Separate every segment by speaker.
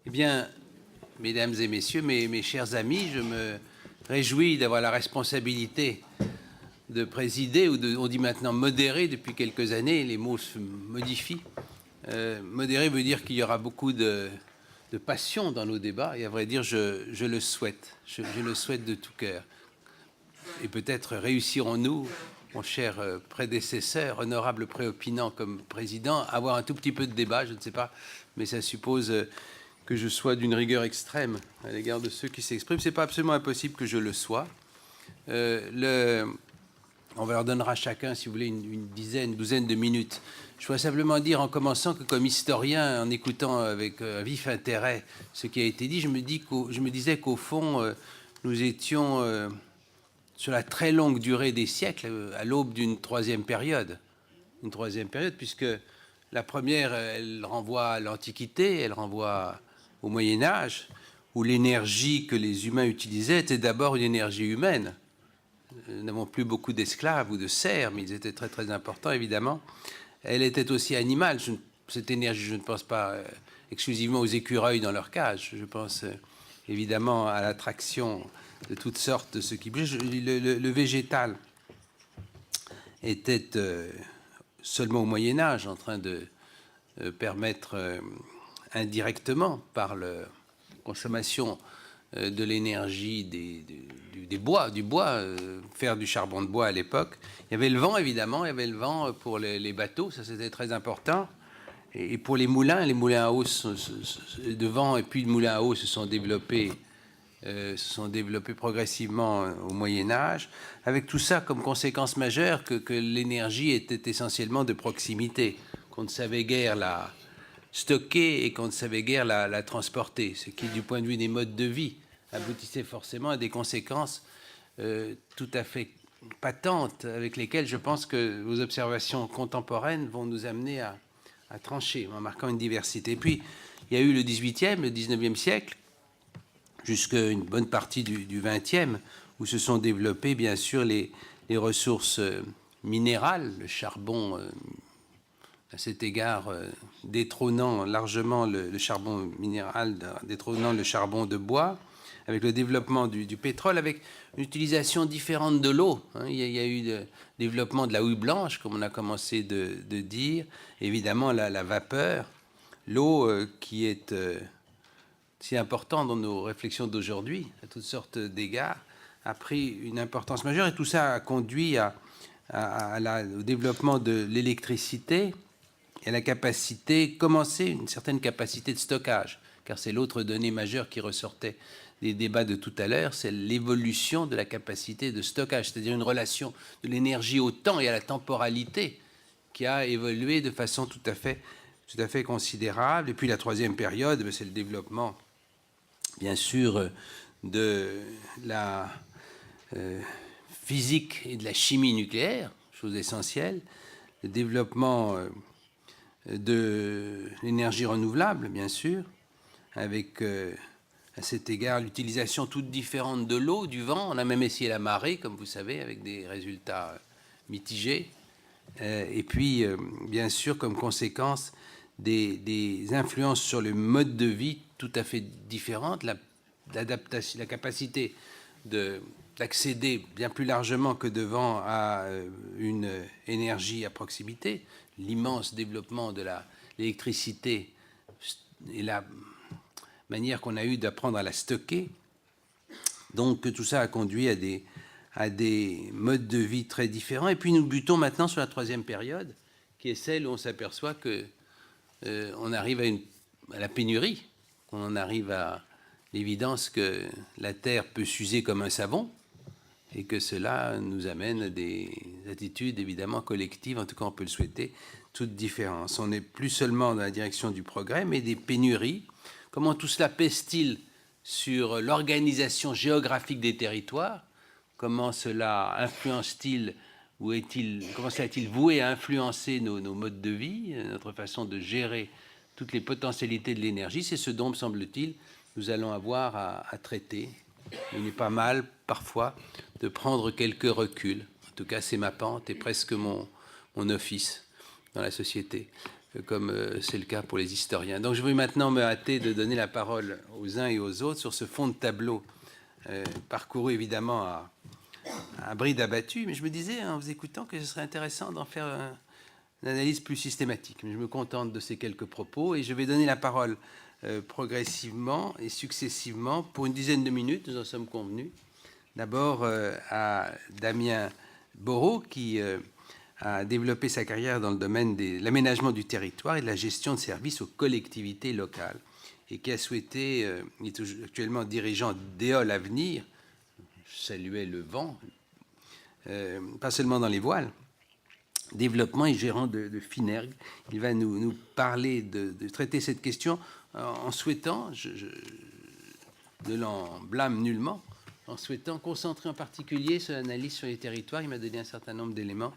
Speaker 1: Eh bien, mesdames et messieurs, mes chers amis, je me réjouis d'avoir la responsabilité de présider, on dit maintenant modérer depuis quelques années, les mots se modifient. Modérer veut dire qu'il y aura beaucoup de passion dans nos débats, et à vrai dire, je le souhaite. Je le souhaite de tout cœur. Et peut-être réussirons-nous, mon cher prédécesseur, honorable préopinant comme président, à avoir un tout petit peu de débat, je ne sais pas, mais ça suppose que je sois d'une rigueur extrême à l'égard de ceux qui s'expriment. Ce n'est pas absolument impossible que je le sois. On leur donnera chacun, si vous voulez, une douzaine de minutes. Je voudrais simplement dire, en commençant, que comme historien, en écoutant avec vif intérêt ce qui a été dit, je me disais qu'au fond, nous étions sur la très longue durée des siècles, à l'aube d'une troisième période. Une troisième période, puisque la première, elle renvoie à l'Antiquité, elle renvoie au Moyen-Âge, où l'énergie que les humains utilisaient était d'abord une énergie humaine. Nous n'avons plus beaucoup d'esclaves ou de serfs, mais ils étaient très très importants, évidemment. Elle était aussi animale. Cette énergie, je ne pense pas exclusivement aux écureuils dans leur cage. Je pense évidemment à l'attraction de toutes sortes de ce qui bouge. Le végétal était seulement au Moyen-Âge en train de permettre indirectement, par la consommation de l'énergie du bois, faire du charbon de bois à l'époque. Il y avait le vent, évidemment, il y avait le vent pour les bateaux, ça c'était très important. Et pour les moulins à eau de vent et puis de moulins à eau se sont développés progressivement au Moyen-Âge, avec tout ça comme conséquence majeure que l'énergie était essentiellement de proximité, qu'on ne savait guère la stocker et qu'on ne savait guère la transporter, ce qui, du point de vue des modes de vie, aboutissait forcément à des conséquences tout à fait patentes, avec lesquelles je pense que vos observations contemporaines vont nous amener à trancher, en marquant une diversité. Et puis, il y a eu le XVIIIe, le XIXe siècle, jusqu'à une bonne partie du XXe, où se sont développées, bien sûr, les ressources minérales, le charbon, à cet égard, détrônant largement le charbon minéral, détrônant le charbon de bois, avec le développement du pétrole, avec une utilisation différente de l'eau. Il y a eu le développement de la houille blanche, comme on a commencé de dire, évidemment la vapeur, l'eau qui est si important dans nos réflexions d'aujourd'hui, à toutes sortes d'égards, a pris une importance majeure, et tout ça a conduit au développement de l'électricité et à la capacité, commencer une certaine capacité de stockage, car c'est l'autre donnée majeure qui ressortait des débats de tout à l'heure, c'est l'évolution de la capacité de stockage, c'est-à-dire une relation de l'énergie au temps et à la temporalité qui a évolué de façon tout à fait considérable. Et puis la troisième période, c'est le développement, bien sûr, de la physique et de la chimie nucléaire, chose essentielle, le développement de l'énergie renouvelable, bien sûr, avec à cet égard l'utilisation toute différente de l'eau, du vent. On a même essayé la marée, comme vous savez, avec des résultats mitigés. Et puis, bien sûr, comme conséquence, des influences sur le mode de vie tout à fait différentes, l'adaptation, la capacité d'accéder bien plus largement que devant à une énergie à proximité, l'immense développement de l'électricité et la manière qu'on a eue d'apprendre à la stocker. Donc tout ça a conduit à des modes de vie très différents. Et puis nous butons maintenant sur la troisième période, qui est celle où on s'aperçoit que on arrive à la pénurie, qu'on en arrive à l'évidence que la terre peut s'user comme un savon, et que cela nous amène à des attitudes évidemment collectives, en tout cas on peut le souhaiter, toutes différentes. On n'est plus seulement dans la direction du progrès, mais des pénuries. Comment tout cela pèse-t-il sur l'organisation géographique des territoires? Comment cela influence-t-il comment cela est-il voué à influencer nos modes de vie, notre façon de gérer toutes les potentialités de l'énergie? C'est ce dont, me semble-t-il, nous allons avoir à traiter. Il n'est pas mal, parfois, de prendre quelques reculs. En tout cas, c'est ma pente et presque mon office dans la société. comme c'est le cas pour les historiens. Donc je vais maintenant me hâter de donner la parole aux uns et aux autres sur ce fond de tableau, parcouru évidemment à bride abattue, mais je me disais en vous écoutant que ce serait intéressant d'en faire une analyse plus systématique. Mais je me contente de ces quelques propos et je vais donner la parole progressivement et successivement pour une dizaine de minutes, nous en sommes convenus. D'abord à Damien Bourreau qui a développé sa carrière dans le domaine de l'aménagement du territoire et de la gestion de services aux collectivités locales et qui a souhaité, il est actuellement dirigeant d'Éole Avenir, je saluais le vent, pas seulement dans les voiles, développement et gérant de Finerg. Il va nous parler de traiter cette question en souhaitant, ne l'en blâme nullement, en souhaitant concentrer en particulier sur l'analyse sur les territoires. Il m'a donné un certain nombre d'éléments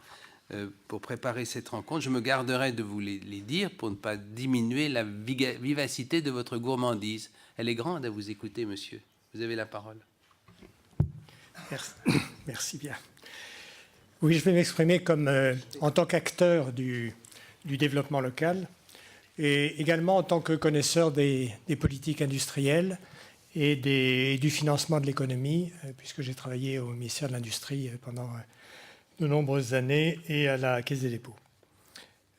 Speaker 1: pour préparer cette rencontre. Je me garderai de vous les dire pour ne pas diminuer la vivacité de votre gourmandise. Elle est grande à vous écouter, monsieur. Vous avez la parole.
Speaker 2: Merci, merci bien. Oui, je vais m'exprimer comme en tant qu'acteur du développement local et également en tant que connaisseur des politiques industrielles et du financement de l'économie, puisque j'ai travaillé au ministère de l'Industrie pendant de nombreuses années et à la Caisse des dépôts.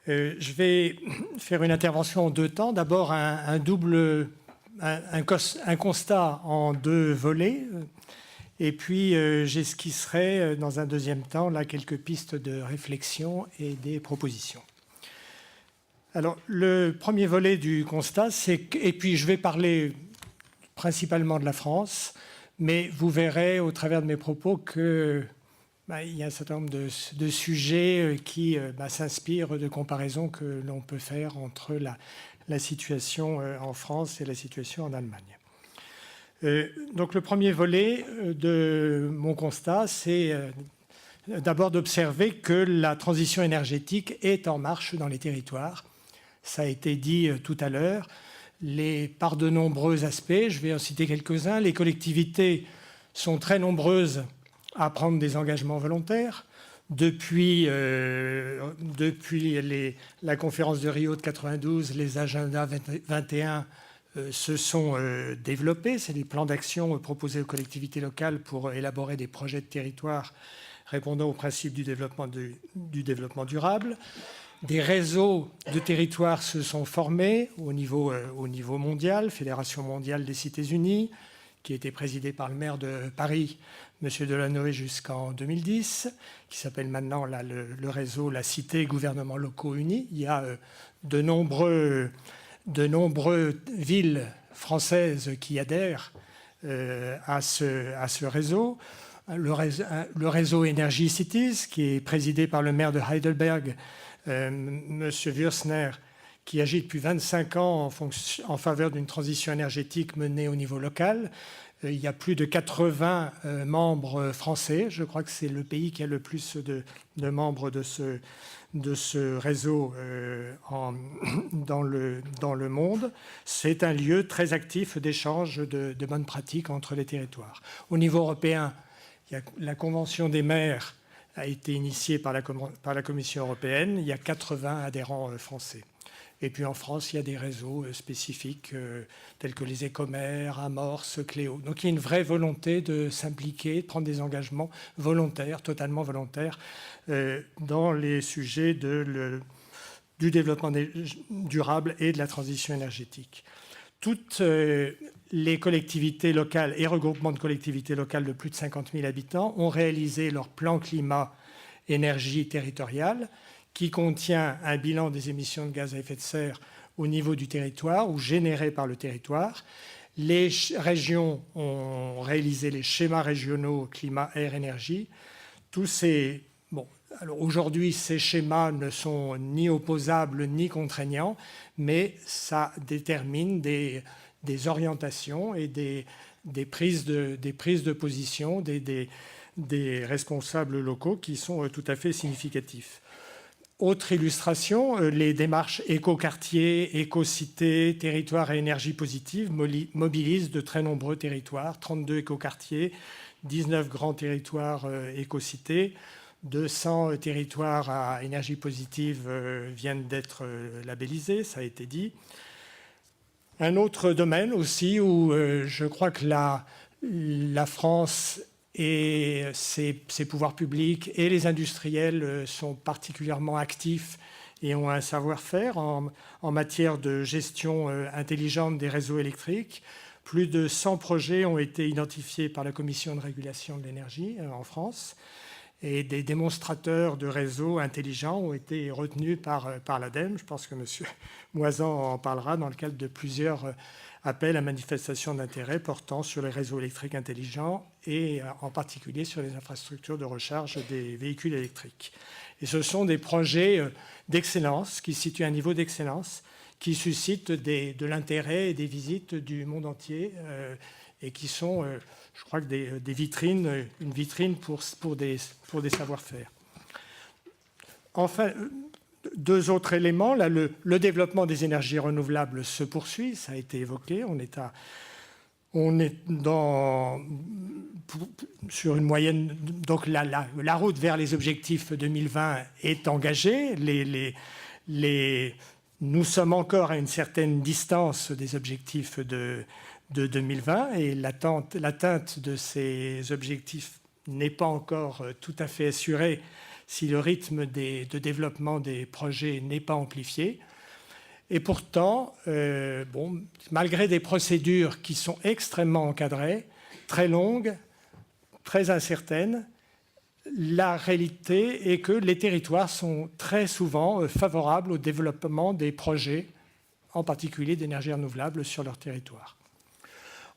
Speaker 2: Je vais faire une intervention en deux temps. D'abord, un constat en deux volets. Et puis, j'esquisserai dans un deuxième temps là, quelques pistes de réflexion et des propositions. Alors, le premier volet du constat, c'est que, et puis je vais parler principalement de la France, mais vous verrez au travers de mes propos que il y a un certain nombre de sujets qui s'inspirent de comparaisons que l'on peut faire entre la situation en France et la situation en Allemagne. Donc le premier volet de mon constat, c'est d'abord d'observer que la transition énergétique est en marche dans les territoires. Ça a été dit tout à l'heure, par de nombreux aspects. Je vais en citer quelques-uns. Les collectivités sont très nombreuses à prendre des engagements volontaires. Depuis la conférence de Rio de 92, les agendas 21 se sont développés. C'est des plans d'action proposés aux collectivités locales pour élaborer des projets de territoire répondant aux principes du développement durable. Des réseaux de territoires se sont formés au niveau mondial, Fédération mondiale des cités-unies, qui était présidée par le maire de Paris, M. Delanoë, jusqu'en 2010, qui s'appelle maintenant le réseau La Cité Gouvernements Locaux Unis. Il y a de nombreuses villes françaises qui adhèrent à ce réseau. Le réseau Energy Cities, qui est présidé par le maire de Heidelberg, M. Würzner, qui agit depuis 25 ans en faveur d'une transition énergétique menée au niveau local. Il y a plus de 80 membres français. Je crois que c'est le pays qui a le plus de membres de ce réseau dans le monde. C'est un lieu très actif d'échange de bonnes pratiques entre les territoires. Au niveau européen, il y a la Convention des maires a été initiée par la Commission européenne. Il y a 80 adhérents français. Et puis en France, il y a des réseaux spécifiques tels que les Écomères, Amorce, Cléo. Donc il y a une vraie volonté de s'impliquer, de prendre des engagements volontaires, totalement volontaires, dans les sujets du développement durable et de la transition énergétique. Toutes les collectivités locales et regroupements de collectivités locales de plus de 50 000 habitants ont réalisé leur plan climat-énergie territorial, qui contient un bilan des émissions de gaz à effet de serre au niveau du territoire ou générées par le territoire. Les régions ont réalisé les schémas régionaux climat, air, énergie. Alors aujourd'hui, ces schémas ne sont ni opposables ni contraignants, mais ça détermine des orientations et des prises de position des responsables locaux qui sont tout à fait significatifs. Autre illustration, les démarches éco-quartiers, éco-cités, territoires à énergie positive mobilisent de très nombreux territoires, 32 éco-quartiers, 19 grands territoires éco-cités, 200 territoires à énergie positive viennent d'être labellisés, ça a été dit. Un autre domaine aussi où je crois que la France et ses pouvoirs publics et les industriels sont particulièrement actifs et ont un savoir-faire en matière de gestion intelligente des réseaux électriques. Plus de 100 projets ont été identifiés par la Commission de régulation de l'énergie en France et des démonstrateurs de réseaux intelligents ont été retenus par l'ADEME. Je pense que M. Moisan en parlera dans le cadre de plusieurs appels à manifestation d'intérêt portant sur les réseaux électriques intelligents et en particulier sur les infrastructures de recharge des véhicules électriques. Et ce sont des projets d'excellence qui se situent à un niveau d'excellence qui suscitent de l'intérêt et des visites du monde entier et qui sont, je crois, que des vitrines, une vitrine pour des savoir-faire. Enfin, deux autres éléments. Là, le développement des énergies renouvelables se poursuit, ça a été évoqué. On est sur une moyenne. Donc la route vers les objectifs 2020 est engagée. Nous sommes encore à une certaine distance des objectifs de 2020 et l'atteinte de ces objectifs n'est pas encore tout à fait assurée si le rythme de développement des projets n'est pas amplifié. Et pourtant, malgré des procédures qui sont extrêmement encadrées, très longues, très incertaines, la réalité est que les territoires sont très souvent favorables au développement des projets, en particulier d'énergie renouvelable, sur leur territoire.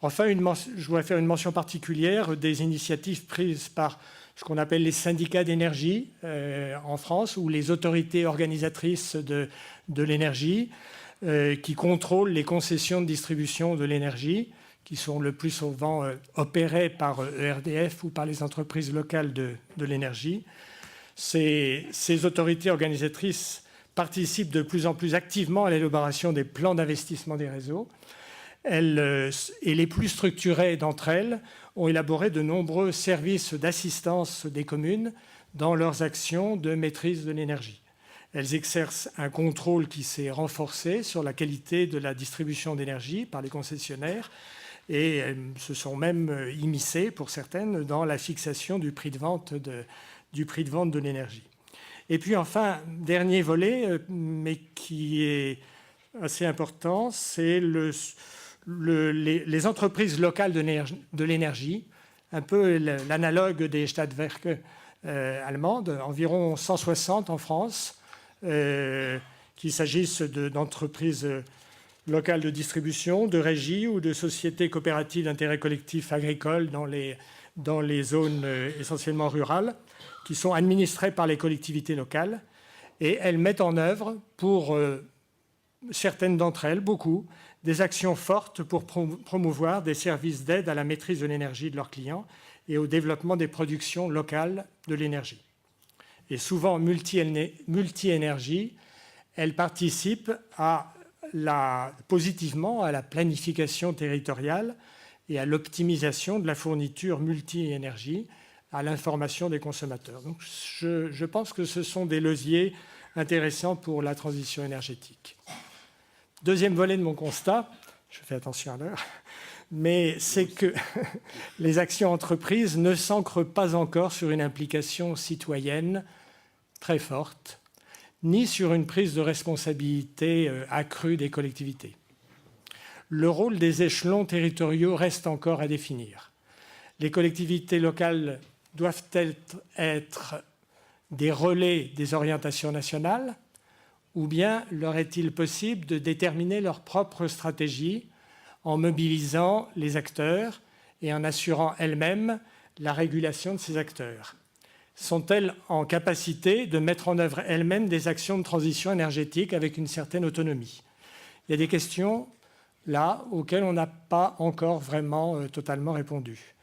Speaker 2: Enfin, je voudrais faire une mention particulière des initiatives prises par ce qu'on appelle les syndicats d'énergie en France ou les autorités organisatrices de l'énergie qui contrôlent les concessions de distribution de l'énergie qui sont le plus souvent opérées par ERDF ou par les entreprises locales de l'énergie. Ces autorités organisatrices participent de plus en plus activement à l'élaboration des plans d'investissement des réseaux. Et les plus structurées d'entre elles ont élaboré de nombreux services d'assistance des communes dans leurs actions de maîtrise de l'énergie. Elles exercent un contrôle qui s'est renforcé sur la qualité de la distribution d'énergie par les concessionnaires et elles se sont même immiscées, pour certaines, dans la fixation du prix de vente de l'énergie. Et puis enfin, dernier volet, mais qui est assez important, c'est les entreprises locales de l'énergie, un peu l'analogue des Stadtwerke allemandes, environ 160 en France, qu'il s'agisse d'entreprises locales de distribution, de régie ou de sociétés coopératives d'intérêt collectif agricole dans les zones essentiellement rurales, qui sont administrées par les collectivités locales. Et elles mettent en œuvre, pour certaines d'entre elles, beaucoup, des actions fortes pour promouvoir des services d'aide à la maîtrise de l'énergie de leurs clients et au développement des productions locales de l'énergie. Et souvent multi-énergie, elles participent positivement à la planification territoriale et à l'optimisation de la fourniture multi-énergie, à l'information des consommateurs. Donc je pense que ce sont des leviers intéressants pour la transition énergétique. Deuxième volet de mon constat, je fais attention à l'heure, mais c'est que les actions entreprises ne s'ancrent pas encore sur une implication citoyenne très forte, ni sur une prise de responsabilité accrue des collectivités. Le rôle des échelons territoriaux reste encore à définir. Les collectivités locales doivent-elles être des relais des orientations nationales, ou bien leur est-il possible de déterminer leur propre stratégie en mobilisant les acteurs et en assurant elles-mêmes la régulation de ces acteurs? Sont-elles en capacité de mettre en œuvre elles-mêmes des actions de transition énergétique avec une certaine autonomie? Il y a des questions là auxquelles on n'a pas encore vraiment totalement répondu.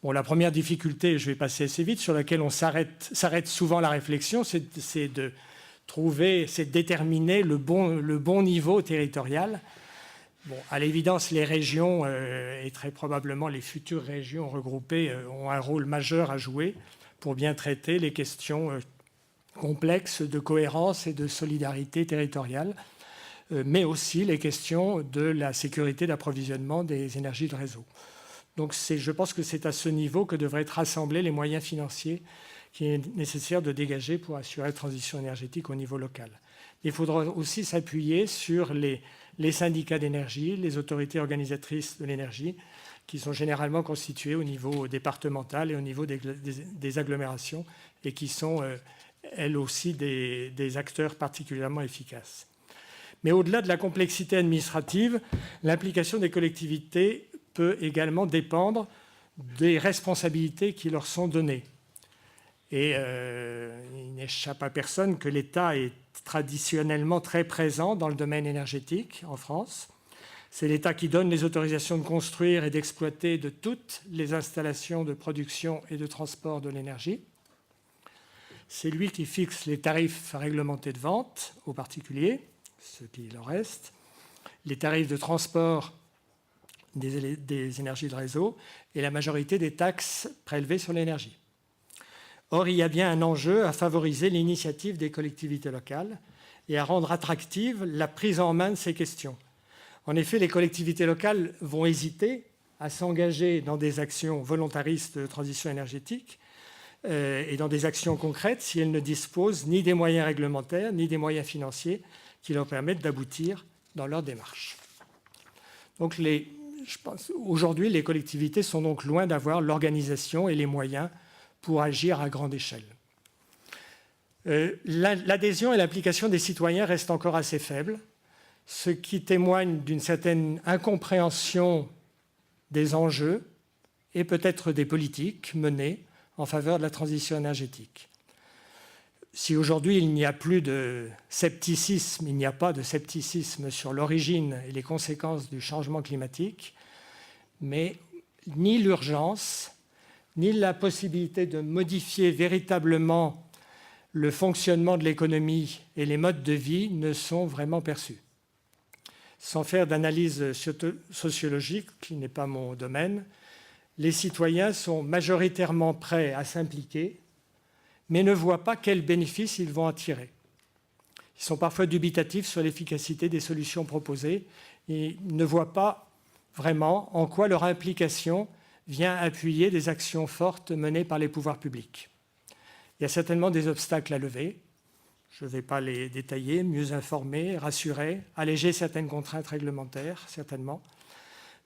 Speaker 2: Bon, la première difficulté, je vais passer assez vite, sur laquelle on s'arrête souvent la réflexion, c'est de déterminer le bon niveau territorial. Bon, à l'évidence, les régions, et très probablement les futures régions regroupées, ont un rôle majeur à jouer pour bien traiter les questions complexes de cohérence et de solidarité territoriale, mais aussi les questions de la sécurité d'approvisionnement des énergies de réseau. Donc je pense que c'est à ce niveau que devraient être rassemblés les moyens financiers qu'il est nécessaire de dégager pour assurer la transition énergétique au niveau local. Il faudra aussi s'appuyer sur les syndicats d'énergie, les autorités organisatrices de l'énergie, qui sont généralement constituées au niveau départemental et au niveau des agglomérations et qui sont, elles aussi, des acteurs particulièrement efficaces. Mais au-delà de la complexité administrative, l'implication des collectivités peut également dépendre des responsabilités qui leur sont données. Et il n'échappe à personne que l'État est traditionnellement très présent dans le domaine énergétique en France. C'est l'État qui donne les autorisations de construire et d'exploiter de toutes les installations de production et de transport de l'énergie. C'est lui qui fixe les tarifs réglementés de vente aux particuliers, ce qu'il en reste, les tarifs de transport des énergies de réseau et la majorité des taxes prélevées sur l'énergie. Or, il y a bien un enjeu à favoriser l'initiative des collectivités locales et à rendre attractive la prise en main de ces questions. En effet, les collectivités locales vont hésiter à s'engager dans des actions volontaristes de transition énergétique et dans des actions concrètes si elles ne disposent ni des moyens réglementaires ni des moyens financiers qui leur permettent d'aboutir dans leur démarche. Donc, je pense, aujourd'hui, les collectivités sont donc loin d'avoir l'organisation et les moyens pour agir à grande échelle. L'adhésion et l'implication des citoyens restent encore assez faibles, ce qui témoigne d'une certaine incompréhension des enjeux et peut-être des politiques menées en faveur de la transition énergétique. Si aujourd'hui il n'y a plus de scepticisme, il n'y a pas de scepticisme sur l'origine et les conséquences du changement climatique, mais ni l'urgence, ni la possibilité de modifier véritablement le fonctionnement de l'économie et les modes de vie ne sont vraiment perçus. Sans faire d'analyse sociologique, qui n'est pas mon domaine, les citoyens sont majoritairement prêts à s'impliquer, mais ne voient pas quels bénéfices ils vont en tirer. Ils sont parfois dubitatifs sur l'efficacité des solutions proposées et ne voient pas vraiment en quoi leur implication vient appuyer des actions fortes menées par les pouvoirs publics. Il y a certainement des obstacles à lever. Je ne vais pas les détailler. Mieux informer, rassurer, alléger certaines contraintes réglementaires, certainement.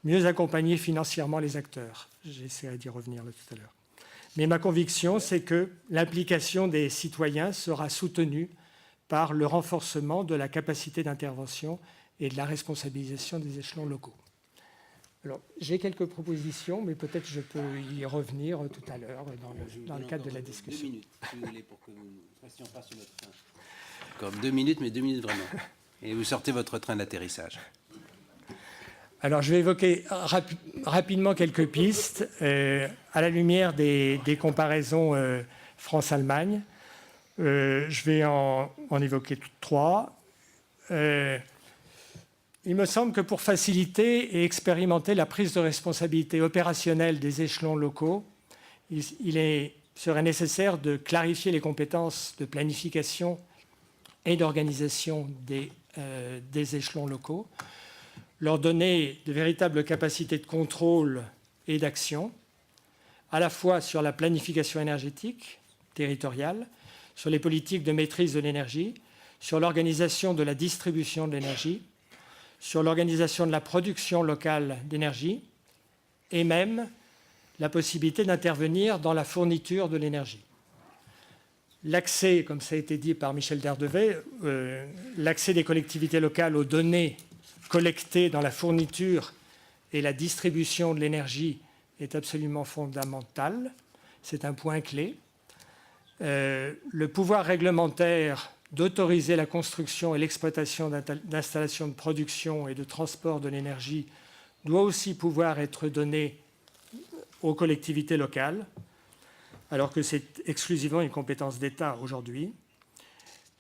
Speaker 2: Mieux accompagner financièrement les acteurs. J'essaierai d'y revenir tout à l'heure. Mais ma conviction, c'est que l'implication des citoyens sera soutenue par le renforcement de la capacité d'intervention et de la responsabilisation des échelons locaux. Alors, j'ai quelques propositions, mais peut-être je peux y revenir tout à l'heure dans le cadre de la discussion.
Speaker 1: 2 minutes, si vous voulez, pour que nous ne restions pas sur notre train. Comme 2 minutes, mais 2 minutes vraiment. Et vous sortez votre train d'atterrissage.
Speaker 2: Alors, je vais évoquer rapidement quelques pistes à la lumière des comparaisons France-Allemagne. Je vais en évoquer 3. Il me semble que pour faciliter et expérimenter la prise de responsabilité opérationnelle des échelons locaux, il serait nécessaire de clarifier les compétences de planification et d'organisation des échelons locaux, leur donner de véritables capacités de contrôle et d'action, à la fois sur la planification énergétique territoriale, sur les politiques de maîtrise de l'énergie, sur l'organisation de la distribution de l'énergie, sur l'organisation de la production locale d'énergie et même la possibilité d'intervenir dans la fourniture de l'énergie. L'accès, comme ça a été dit par Michel Derdevet, l'accès des collectivités locales aux données collectées dans la fourniture et la distribution de l'énergie est absolument fondamental. C'est un point clé. Le pouvoir réglementaire d'autoriser la construction et l'exploitation d'installations de production et de transport de l'énergie doit aussi pouvoir être donné aux collectivités locales, alors que c'est exclusivement une compétence d'État aujourd'hui.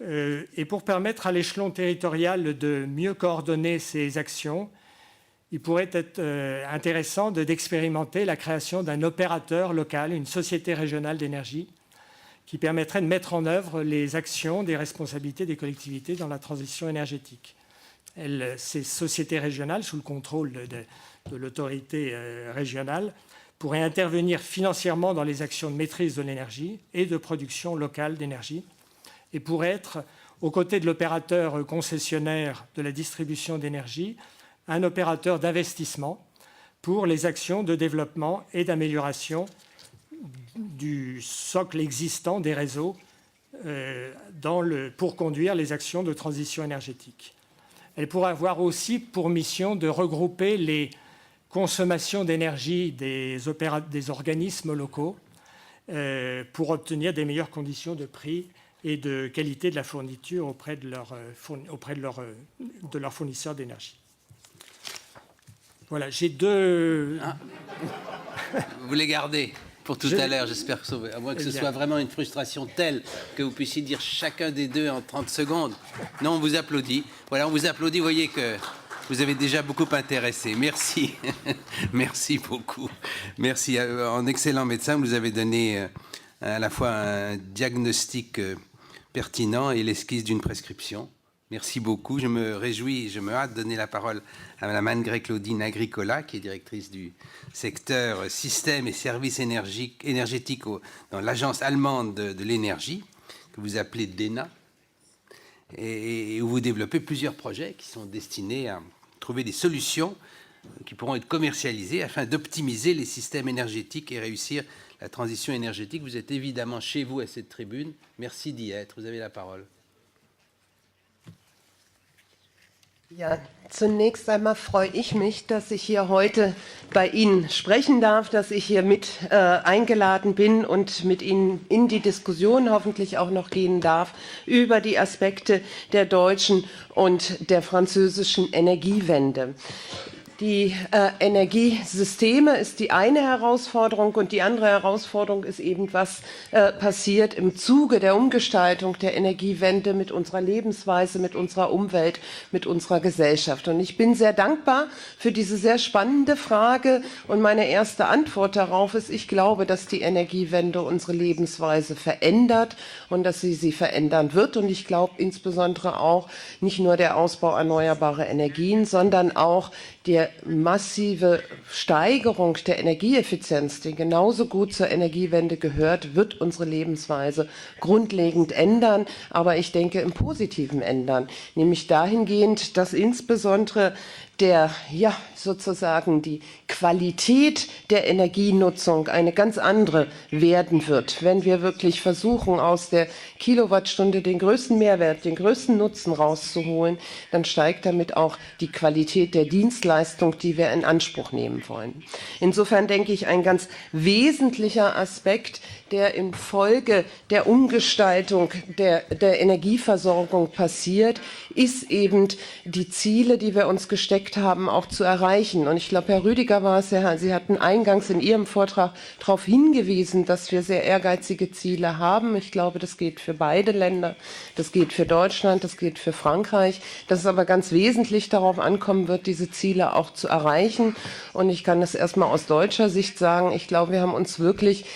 Speaker 2: Et pour permettre à l'échelon territorial de mieux coordonner ces actions, il pourrait être intéressant d'expérimenter la création d'un opérateur local, une société régionale d'énergie, qui permettrait de mettre en œuvre les actions des responsabilités des collectivités dans la transition énergétique. Ces sociétés régionales, sous le contrôle de l'autorité régionale, pourraient intervenir financièrement dans les actions de maîtrise de l'énergie et de production locale d'énergie et pourraient être, aux côtés de l'opérateur concessionnaire de la distribution d'énergie, un opérateur d'investissement pour les actions de développement et d'amélioration du socle existant des réseaux pour conduire les actions de transition énergétique. Elle pourrait avoir aussi pour mission de regrouper les consommations d'énergie des organismes locaux pour obtenir des meilleures conditions de prix et de qualité de la fourniture auprès de leurs fournisseurs d'énergie. Voilà, j'ai deux...
Speaker 1: Vous les gardez pour tout à l'heure, j'espère, à moins que ce soit vraiment une frustration telle que vous puissiez dire chacun des deux en 30 secondes. Non, on vous applaudit. Voilà, on vous applaudit, vous voyez que vous avez déjà beaucoup intéressé. Merci. Merci beaucoup. Merci. En excellent médecin, vous nous avez donné à la fois un diagnostic pertinent et l'esquisse d'une prescription. Merci beaucoup. Je me réjouis, je me hâte de donner la parole à Mme Anne-Claudine Agricola, qui est directrice du secteur système et services énergétiques dans l'agence allemande de l'énergie, que vous appelez DENA, et où vous développez plusieurs projets qui sont destinés à trouver des solutions qui pourront être commercialisées afin d'optimiser les systèmes énergétiques et réussir la transition énergétique. Vous êtes évidemment chez vous à cette tribune. Merci d'y être. Vous avez la parole.
Speaker 3: Ja, zunächst einmal freue ich mich, dass ich hier heute bei Ihnen sprechen darf, dass ich hier mit eingeladen bin und mit Ihnen in die Diskussion hoffentlich auch noch gehen darf über die Aspekte der deutschen und der französischen Energiewende. Die Energiesysteme ist die eine Herausforderung und die andere Herausforderung ist eben, was passiert im Zuge der Umgestaltung der Energiewende mit unserer Lebensweise, mit unserer Umwelt, mit unserer Gesellschaft. Und ich bin sehr dankbar für diese sehr spannende Frage und meine erste Antwort darauf ist, ich glaube, dass die Energiewende unsere Lebensweise verändert und dass sie verändern wird. Und ich glaube insbesondere auch nicht nur der Ausbau erneuerbarer Energien, sondern auch die massive Steigerung der Energieeffizienz, die genauso gut zur Energiewende gehört, wird unsere Lebensweise grundlegend ändern, aber ich denke im Positiven ändern, nämlich dahingehend, dass insbesondere sozusagen die Qualität der Energienutzung eine ganz andere werden wird. Wenn wir wirklich versuchen, aus der Kilowattstunde den größten Mehrwert, den größten Nutzen rauszuholen, dann steigt damit auch die Qualität der Dienstleistung, die wir in Anspruch nehmen wollen. Insofern denke ich, ein ganz wesentlicher Aspekt, der in Folge der Umgestaltung der Energieversorgung passiert, ist eben die Ziele, die wir uns gesteckt haben, auch zu erreichen. Und ich glaube, Herr Rüdiger war es ja, Sie hatten eingangs in Ihrem Vortrag darauf hingewiesen, dass wir sehr ehrgeizige Ziele haben. Ich glaube, das geht für beide Länder, das geht für Deutschland, das geht für Frankreich, dass es aber ganz wesentlich darauf ankommen wird, diese Ziele auch zu erreichen. Und ich kann das erstmal aus deutscher Sicht sagen, ich glaube, wir haben uns wirklich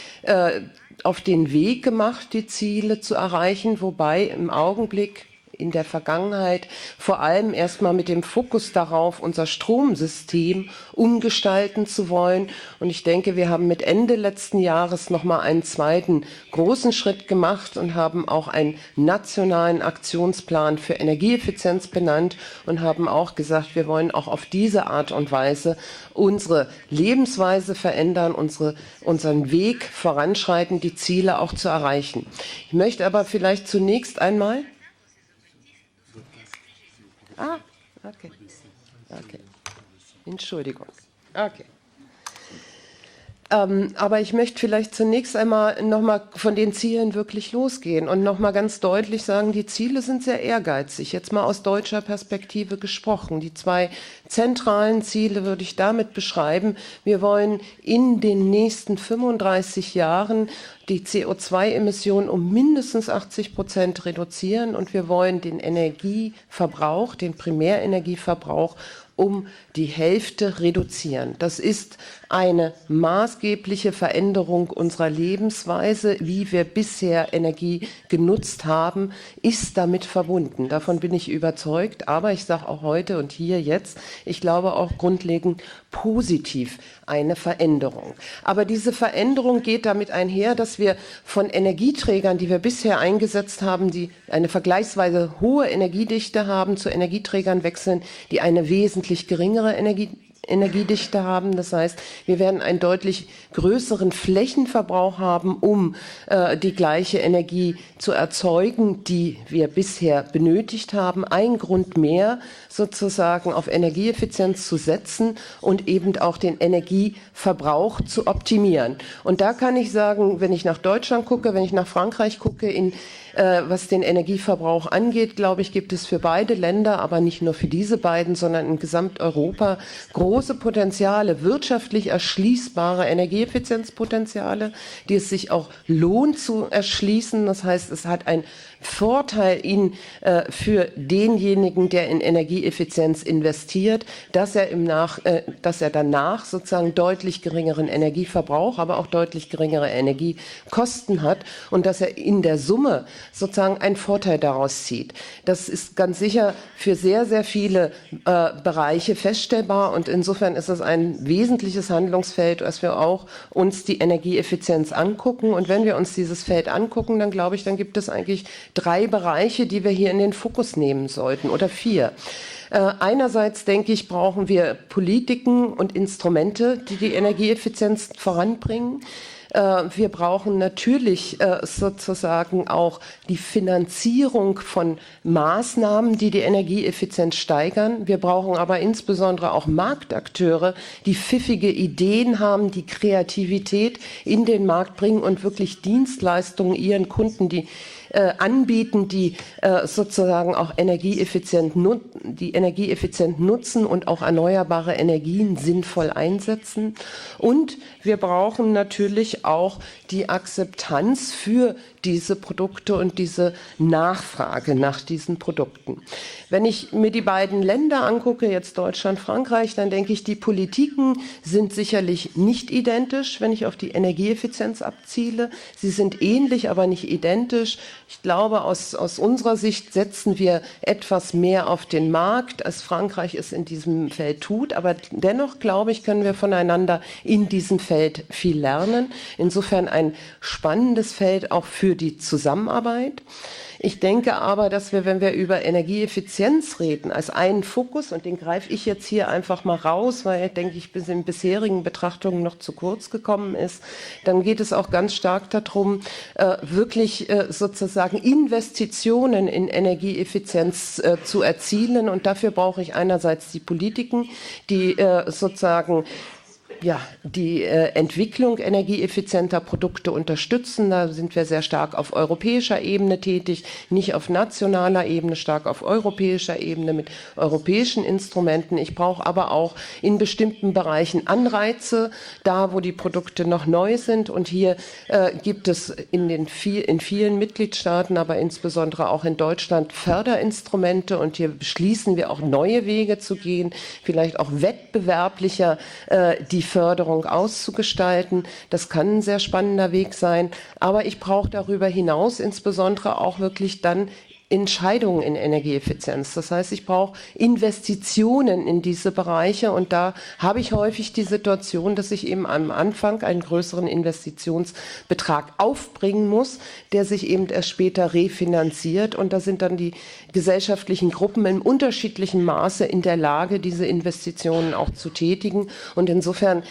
Speaker 3: auf den Weg gemacht, die Ziele zu erreichen, wobei im Augenblick in der Vergangenheit vor allem erstmal mit dem Fokus darauf, unser Stromsystem umgestalten zu wollen. Und ich denke, wir haben mit Ende letzten Jahres nochmal einen zweiten großen Schritt gemacht und haben auch einen nationalen Aktionsplan für Energieeffizienz benannt und haben auch gesagt, wir wollen auch auf diese Art und Weise unsere Lebensweise verändern, unseren Weg voranschreiten, die Ziele auch zu erreichen. Ich möchte aber vielleicht zunächst einmal... Okay. Entschuldigung. Okay. Aber ich möchte vielleicht zunächst einmal nochmal von den Zielen wirklich losgehen und nochmal ganz deutlich sagen, die Ziele sind sehr ehrgeizig. Jetzt mal aus deutscher Perspektive gesprochen. Die zwei zentralen Ziele würde ich damit beschreiben. Wir wollen in den nächsten 35 Jahren die CO2-Emissionen um mindestens 80% reduzieren und wir wollen den Energieverbrauch, den Primärenergieverbrauch um die Hälfte reduzieren. Das ist eine maßgebliche Veränderung unserer Lebensweise, wie wir bisher Energie genutzt haben, ist damit verbunden. Davon bin ich überzeugt, aber ich sage auch heute und hier jetzt, ich glaube auch grundlegend positiv eine Veränderung. Aber diese Veränderung geht damit einher, dass wir von Energieträgern, die wir bisher eingesetzt haben, die eine vergleichsweise hohe Energiedichte haben, zu Energieträgern wechseln, die eine wesentlich geringere Energiedichte haben. Das heißt, wir werden einen deutlich größeren Flächenverbrauch haben, um die gleiche Energie zu erzeugen, die wir bisher benötigt haben. Ein Grund mehr, sozusagen auf Energieeffizienz zu setzen und eben auch den Energieverbrauch zu optimieren. Und da kann ich sagen, wenn ich nach Deutschland gucke, wenn ich nach Frankreich gucke, was den Energieverbrauch angeht, glaube ich, gibt es für beide Länder, aber nicht nur für diese beiden, sondern in Gesamteuropa große Potenziale, wirtschaftlich erschließbare Energieeffizienzpotenziale, die es sich auch lohnt zu erschließen. Das heißt, es hat einen Vorteil für denjenigen, der in Energieeffizienz investiert, dass er danach sozusagen deutlich geringeren Energieverbrauch, aber auch deutlich geringere Energiekosten hat und dass er in der Summe sozusagen einen Vorteil daraus zieht. Das ist ganz sicher für sehr, sehr viele Bereiche feststellbar und insofern ist es ein wesentliches Handlungsfeld, dass wir auch uns die Energieeffizienz angucken. Und wenn wir uns dieses Feld angucken, dann glaube ich, dann gibt es eigentlich 3 Bereiche, die wir hier in den Fokus nehmen sollten oder 4. Einerseits, denke ich, brauchen wir Politiken und Instrumente, die die Energieeffizienz voranbringen. Wir brauchen natürlich sozusagen auch die Finanzierung von Maßnahmen, die die Energieeffizienz steigern. Wir brauchen aber insbesondere auch Marktakteure, die pfiffige Ideen haben, die Kreativität in den Markt bringen und wirklich Dienstleistungen ihren Kunden, die anbieten, die sozusagen auch energieeffizient nutzen und auch erneuerbare Energien sinnvoll einsetzen. Und wir brauchen natürlich auch die Akzeptanz für diese Produkte und diese Nachfrage nach diesen Produkten. Wenn ich mir die beiden Länder angucke, jetzt Deutschland, Frankreich, dann denke ich, die Politiken sind sicherlich nicht identisch, wenn ich auf die Energieeffizienz abziele. Sie sind ähnlich, aber nicht identisch. Ich glaube, aus unserer Sicht setzen wir etwas mehr auf den Markt, als Frankreich es in diesem Feld tut. Aber dennoch, glaube ich, können wir voneinander in diesem Feld viel lernen. Insofern ein spannendes Feld auch für die Zusammenarbeit. Ich denke aber, dass wir, wenn wir über Energieeffizienz reden, als einen Fokus, und den greife ich jetzt hier einfach mal raus, weil ich denke, ich bis in bisherigen Betrachtungen noch zu kurz gekommen ist, dann geht es auch ganz stark darum, wirklich sozusagen Investitionen in Energieeffizienz zu erzielen. Und dafür brauche ich einerseits die Politiken, die sozusagen die Entwicklung energieeffizienter Produkte unterstützen. Da sind wir sehr stark auf europäischer Ebene tätig, nicht auf nationaler Ebene, stark auf europäischer Ebene mit europäischen Instrumenten. Ich brauche aber auch in bestimmten Bereichen Anreize, da wo die Produkte noch neu sind. Und hier gibt es in vielen Mitgliedstaaten, aber insbesondere auch in Deutschland Förderinstrumente. Und hier beschließen wir auch neue Wege zu gehen, vielleicht auch wettbewerblicher die Förderung auszugestalten. Das kann ein sehr spannender Weg sein. Aber ich brauche darüber hinaus insbesondere auch wirklich dann Entscheidungen in Energieeffizienz. Das heißt, ich brauche Investitionen in diese Bereiche und da habe ich häufig die Situation, dass ich eben am Anfang einen größeren Investitionsbetrag aufbringen muss, der sich eben erst später refinanziert und da sind dann die gesellschaftlichen Gruppen in unterschiedlichem Maße in der Lage, diese Investitionen auch zu tätigen und insofern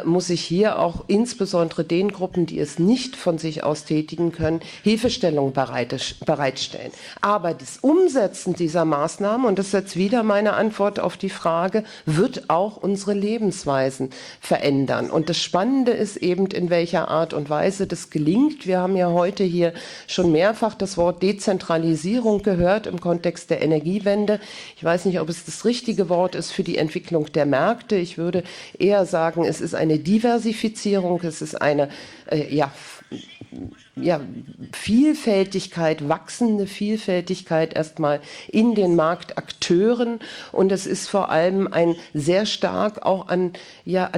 Speaker 3: muss ich hier auch insbesondere den Gruppen, die es nicht von sich aus tätigen können, Hilfestellung bereitstellen. Aber das Umsetzen dieser Maßnahmen, und das ist jetzt wieder meine Antwort auf die Frage, wird auch unsere Lebensweisen verändern. Und das Spannende ist eben, in welcher Art und Weise das gelingt. Wir haben ja heute hier schon mehrfach das Wort Dezentralisierung gehört im Kontext der Energiewende. Ich weiß nicht, ob es das richtige Wort ist für die Entwicklung der Märkte. Ich würde eher sagen, es ist eine Diversifizierung, es ist eine ja, Vielfältigkeit, wachsende Vielfältigkeit erstmal in den Marktakteuren, und es ist vor allem ein sehr stark auch an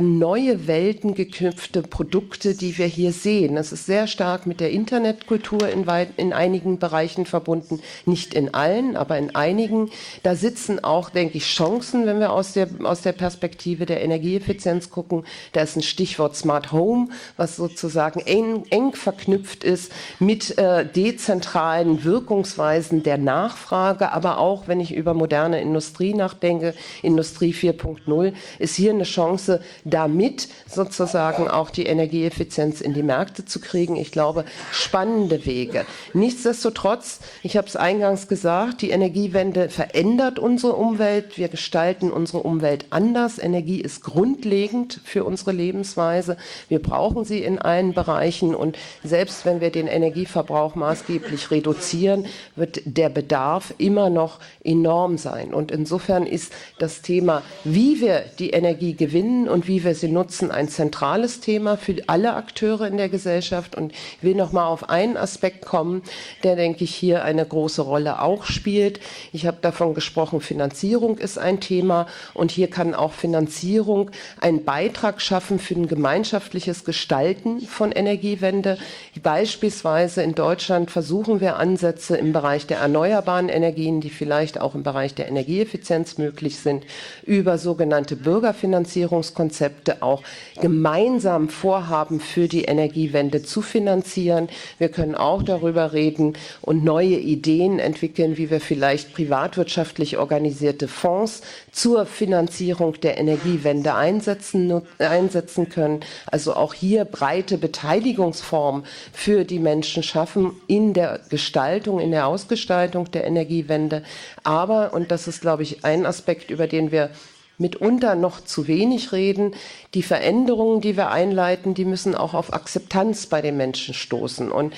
Speaker 3: neue Welten geknüpfte Produkte, die wir hier sehen. Es ist sehr stark mit der Internetkultur in einigen Bereichen verbunden, nicht in allen, aber in einigen. Da sitzen auch, denke ich, Chancen, wenn wir aus der Perspektive der Energieeffizienz gucken. Da ist ein Stichwort Smart Home, was sozusagen eng verknüpft ist mit dezentralen Wirkungsweisen der Nachfrage, aber auch, wenn ich über moderne Industrie nachdenke, Industrie 4.0, ist hier eine Chance, damit sozusagen auch die Energieeffizienz in die Märkte zu kriegen. Ich glaube, spannende Wege. Nichtsdestotrotz, ich habe es eingangs gesagt, die Energiewende verändert unsere Umwelt. Wir gestalten unsere Umwelt anders. Energie ist grundlegend für unsere Lebensweise. Wir brauchen sie in allen Bereichen, und selbst wenn wir den Energieverbrauch maßgeblich reduzieren, wird der Bedarf immer noch enorm sein. Und insofern ist das Thema, wie wir die Energie gewinnen und wie wir sie nutzen, ein zentrales Thema für alle Akteure in der Gesellschaft. Und ich will noch mal auf einen Aspekt kommen, der, denke ich, hier eine große Rolle auch spielt. Ich habe davon gesprochen, Finanzierung ist ein Thema, und hier kann auch Finanzierung einen Beitrag schaffen für ein gemeinschaftliches Gestalten von Energiewende. Beispielsweise in Deutschland versuchen wir Ansätze im Bereich der erneuerbaren Energien, die vielleicht auch im Bereich der Energieeffizienz möglich sind, über sogenannte Bürgerfinanzierungskonzepte auch gemeinsam Vorhaben für die Energiewende zu finanzieren. Wir können auch darüber reden und neue Ideen entwickeln, wie wir vielleicht privatwirtschaftlich organisierte Fonds zur Finanzierung der Energiewende einsetzen können. Also auch hier breite Beteiligungsformen für die Menschen schaffen in der Gestaltung, in der Ausgestaltung der Energiewende. Aber, und das ist, glaube ich, ein Aspekt, über den wir mitunter noch zu wenig reden, die Veränderungen, die wir einleiten, die müssen auch auf Akzeptanz bei den Menschen stoßen. Und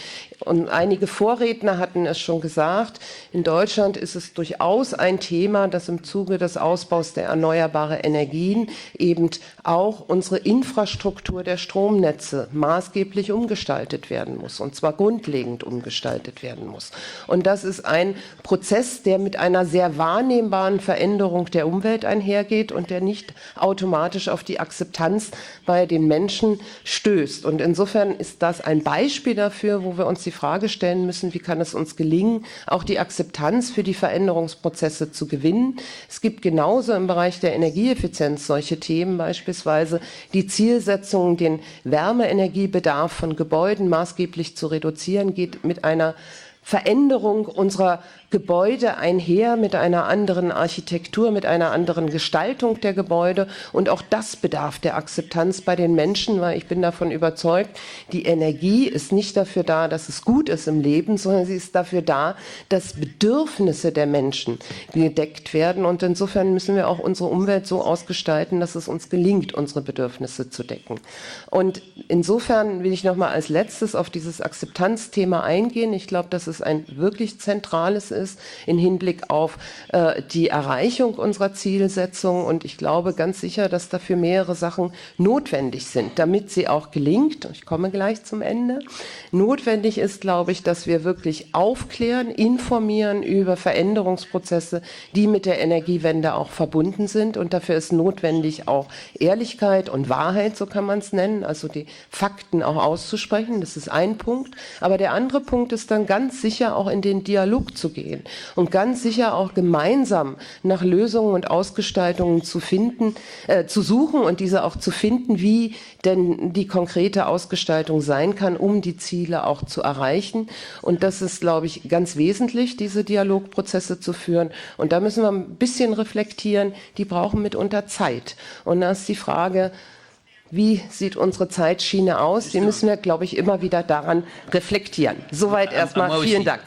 Speaker 3: einige Vorredner hatten es schon gesagt, in Deutschland ist es durchaus ein Thema, dass im Zuge des Ausbaus der erneuerbaren Energien eben auch unsere Infrastruktur der Stromnetze maßgeblich umgestaltet werden muss, und zwar grundlegend umgestaltet werden muss. Und das ist ein Prozess, der mit einer sehr wahrnehmbaren Veränderung der Umwelt einhergeht und der nicht automatisch auf die Akzeptanz bei den Menschen stößt. Und insofern ist das ein Beispiel dafür, wo wir uns die Frage stellen müssen, wie kann es uns gelingen, auch die Akzeptanz für die Veränderungsprozesse zu gewinnen. Es gibt genauso im Bereich der Energieeffizienz solche Themen, beispielsweise die Zielsetzung, den Wärmeenergiebedarf von Gebäuden maßgeblich zu reduzieren, geht mit einer Veränderung unserer Gebäude einher, mit einer anderen Architektur, mit einer anderen Gestaltung der Gebäude. Und auch das bedarf der Akzeptanz bei den Menschen, weil ich bin davon überzeugt, die Energie ist nicht dafür da, dass es gut ist im Leben, sondern sie ist dafür da, dass Bedürfnisse der Menschen gedeckt werden. Und insofern müssen wir auch unsere Umwelt so ausgestalten, dass es uns gelingt, unsere Bedürfnisse zu decken. Und insofern will ich noch mal als letztes auf dieses Akzeptanzthema eingehen. Ich glaube, dass es ein wirklich zentrales ist im Hinblick auf die Erreichung unserer Zielsetzung. Und ich glaube ganz sicher, dass dafür mehrere Sachen notwendig sind, damit sie auch gelingt. Ich komme gleich zum Ende. Notwendig ist, glaube ich, dass wir wirklich aufklären, informieren über Veränderungsprozesse, die mit der Energiewende auch verbunden sind. Und dafür ist notwendig auch Ehrlichkeit und Wahrheit, so kann man es nennen, also die Fakten auch auszusprechen. Das ist ein Punkt. Aber der andere Punkt ist dann ganz sicher auch in den Dialog zu gehen und ganz sicher auch gemeinsam nach Lösungen und Ausgestaltungen zu suchen und diese auch zu finden, wie denn die konkrete Ausgestaltung sein kann, um die Ziele auch zu erreichen. Und das ist, glaube ich, ganz wesentlich, diese Dialogprozesse zu führen. Und da müssen wir ein bisschen reflektieren, die brauchen mitunter Zeit. Und da ist die Frage, wie sieht unsere Zeitschiene aus? Die müssen wir, glaube ich, immer wieder daran reflektieren. Soweit erstmal. Vielen Dank.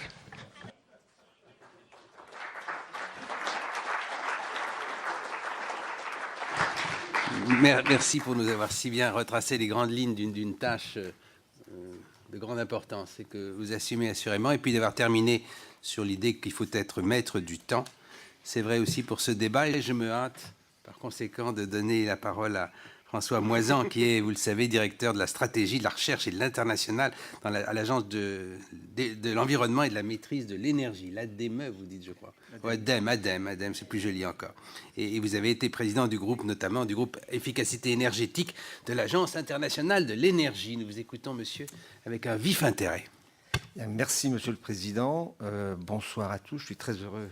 Speaker 1: Merci pour nous avoir si bien retracé les grandes lignes d'une tâche de grande importance et que vous assumez assurément, et puis d'avoir terminé sur l'idée qu'il faut être maître du temps. C'est vrai aussi pour ce débat, et je me hâte par conséquent de donner la parole à François Moisan, qui est, vous le savez, directeur de la stratégie, de la recherche et de l'international à l'Agence de l'environnement et de la maîtrise de l'énergie, l'ADEME, vous dites, je crois. ADEME, c'est plus joli encore. Et vous avez été président du groupe, notamment du groupe efficacité énergétique de l'Agence internationale de l'énergie. Nous vous écoutons, monsieur, avec un vif intérêt.
Speaker 4: Merci, Monsieur le Président. Bonsoir à tous. Je suis très heureux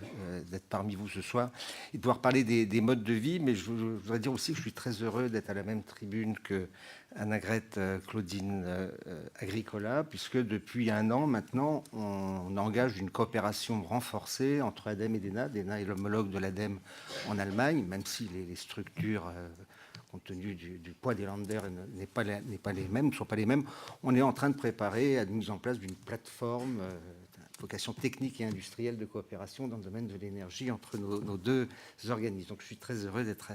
Speaker 4: d'être parmi vous ce soir et de pouvoir parler des modes de vie. Mais je voudrais dire aussi que je suis très heureux d'être à la même tribune que Annegret Claudine Agricola, puisque depuis 1 an maintenant, on engage une coopération renforcée entre ADEME et DENA. DENA est l'homologue de l'ADEME en Allemagne, même si les structures compte tenu du poids des Länder, ne sont pas les mêmes. On est en train de préparer la mise en place d'une plateforme vocation technique et industrielle de coopération dans le domaine de l'énergie entre nos deux organismes. Donc je suis très heureux d'être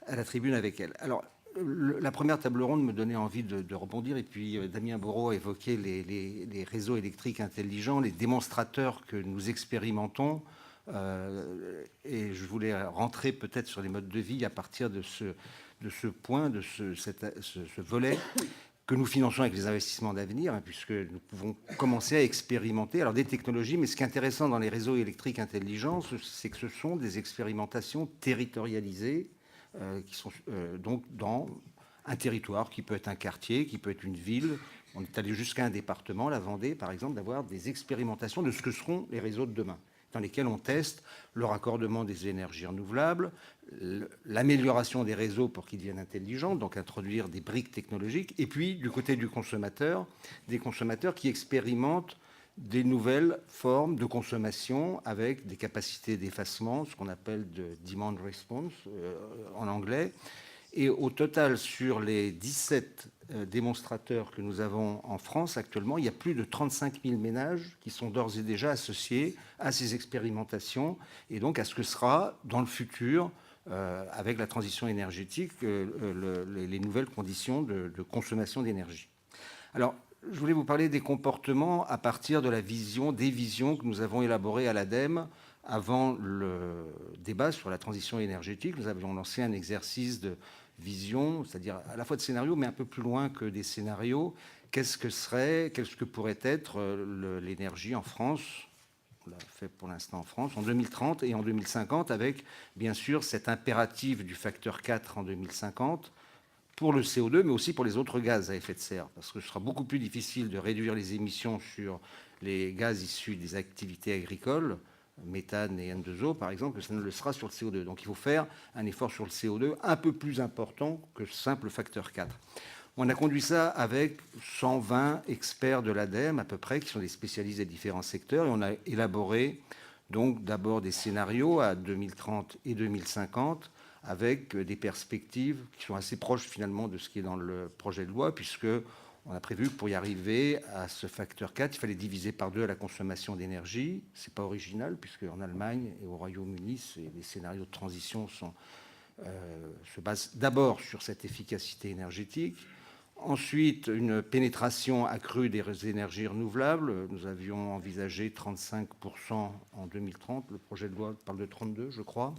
Speaker 4: à la tribune avec elle. Alors, la première table ronde me donnait envie de rebondir, et puis Damien Bourreau a évoqué les réseaux électriques intelligents, les démonstrateurs que nous expérimentons. Et je voulais rentrer peut-être sur les modes de vie à partir de ce point, de ce volet que nous finançons avec les investissements d'avenir, hein, puisque nous pouvons commencer à expérimenter alors des technologies. Mais ce qui est intéressant dans les réseaux électriques intelligents, c'est que ce sont des expérimentations territorialisées qui sont donc dans un territoire qui peut être un quartier, qui peut être une ville. On est allé jusqu'à un département, la Vendée par exemple, d'avoir des expérimentations de ce que seront les réseaux de demain, dans lesquels on teste le raccordement des énergies renouvelables, l'amélioration des réseaux pour qu'ils deviennent intelligents, donc introduire des briques technologiques, et puis du côté du consommateur, des consommateurs qui expérimentent des nouvelles formes de consommation avec des capacités d'effacement, ce qu'on appelle de demand response en anglais. Et au total, sur les 17 démonstrateurs que nous avons en France actuellement, il y a plus de 35 000 ménages qui sont d'ores et déjà associés à ces expérimentations et donc à ce que sera dans le futur, avec la transition énergétique, les nouvelles conditions de consommation d'énergie. Alors, je voulais vous parler des comportements à partir de des visions que nous avons élaborées à l'ADEME avant le débat sur la transition énergétique. Nous avions lancé un exercice de vision, c'est-à-dire à la fois de scénarios, mais un peu plus loin que des scénarios. Qu'est-ce que pourrait être l'énergie en France? On l'a fait pour l'instant en France, en 2030 et en 2050, avec bien sûr cet impératif du facteur 4 en 2050, pour le CO2, mais aussi pour les autres gaz à effet de serre, parce que ce sera beaucoup plus difficile de réduire les émissions sur les gaz issus des activités agricoles, méthane et N2O par exemple, que ça ne le sera sur le CO2. Donc il faut faire un effort sur le CO2 un peu plus important que le simple facteur 4. On a conduit ça avec 120 experts de l'ADEME à peu près, qui sont des spécialistes des différents secteurs, et on a élaboré donc d'abord des scénarios à 2030 et 2050, avec des perspectives qui sont assez proches finalement de ce qui est dans le projet de loi, puisque on a prévu que pour y arriver à ce facteur 4, il fallait diviser par 2 la consommation d'énergie. Ce n'est pas original, puisque en Allemagne et au Royaume-Uni, les scénarios de transition se basent d'abord sur cette efficacité énergétique. Ensuite, une pénétration accrue des énergies renouvelables. Nous avions envisagé 35% en 2030. Le projet de loi parle de 32, je crois.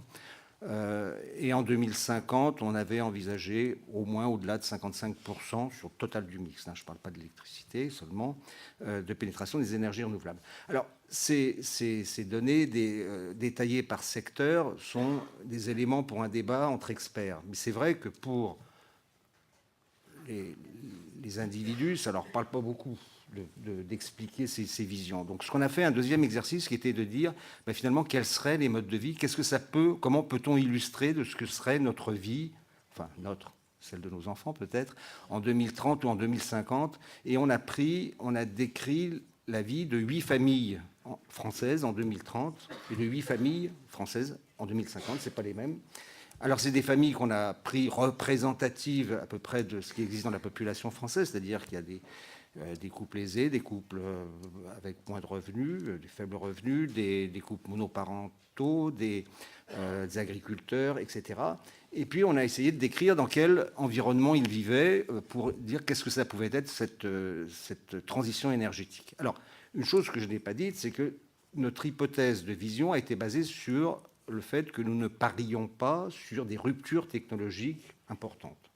Speaker 4: Et en 2050, on avait envisagé au moins au-delà de 55% sur le total du mix. Je ne parle pas de l'électricité seulement, de pénétration des énergies renouvelables. Alors, ces données détaillées par secteur sont des éléments pour un débat entre experts. Mais c'est vrai que pour les individus, ça ne leur parle pas beaucoup d'expliquer ces visions. Donc, ce qu'on a fait, un deuxième exercice qui était de dire, finalement, quels seraient les modes de vie, comment peut-on illustrer de ce que serait notre vie, enfin, celle de nos enfants peut-être, en 2030 ou en 2050. Et on a décrit la vie de 8 familles françaises en 2030 et de 8 familles françaises en 2050. Ce n'est pas les mêmes. Alors, c'est des familles qu'on a pris représentatives à peu près de ce qui existe dans la population française, c'est-à-dire qu'il y a des couples aisés, des couples avec moins de revenus, des faibles revenus, des couples monoparentaux, des agriculteurs, etc. Et puis, on a essayé de décrire dans quel environnement ils vivaient pour dire qu'est-ce que ça pouvait être cette transition énergétique. Alors, une chose que je n'ai pas dite, c'est que notre hypothèse de vision a été basée sur le fait que nous ne parions pas sur des ruptures technologiques importantes.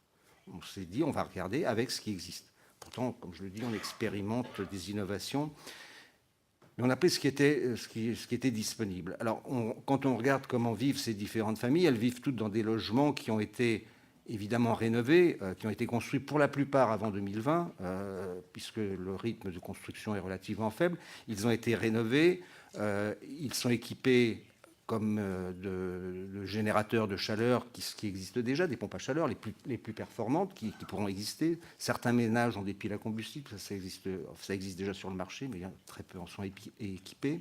Speaker 4: on s'est dit, on va regarder avec ce qui existe. Pourtant, comme je le dis, on expérimente des innovations. Mais on a pris ce qui était disponible. Alors, quand on regarde comment vivent ces différentes familles, elles vivent toutes dans des logements qui ont été évidemment rénovés, qui ont été construits pour la plupart avant 2020, puisque le rythme de construction est relativement faible. Ils ont été rénovés, ils sont équipés comme de générateurs de chaleur qui existent déjà, des pompes à chaleur les plus performantes qui pourront exister. Certains ménages ont des piles à combustible, ça existe déjà sur le marché, mais très peu en sont équipés.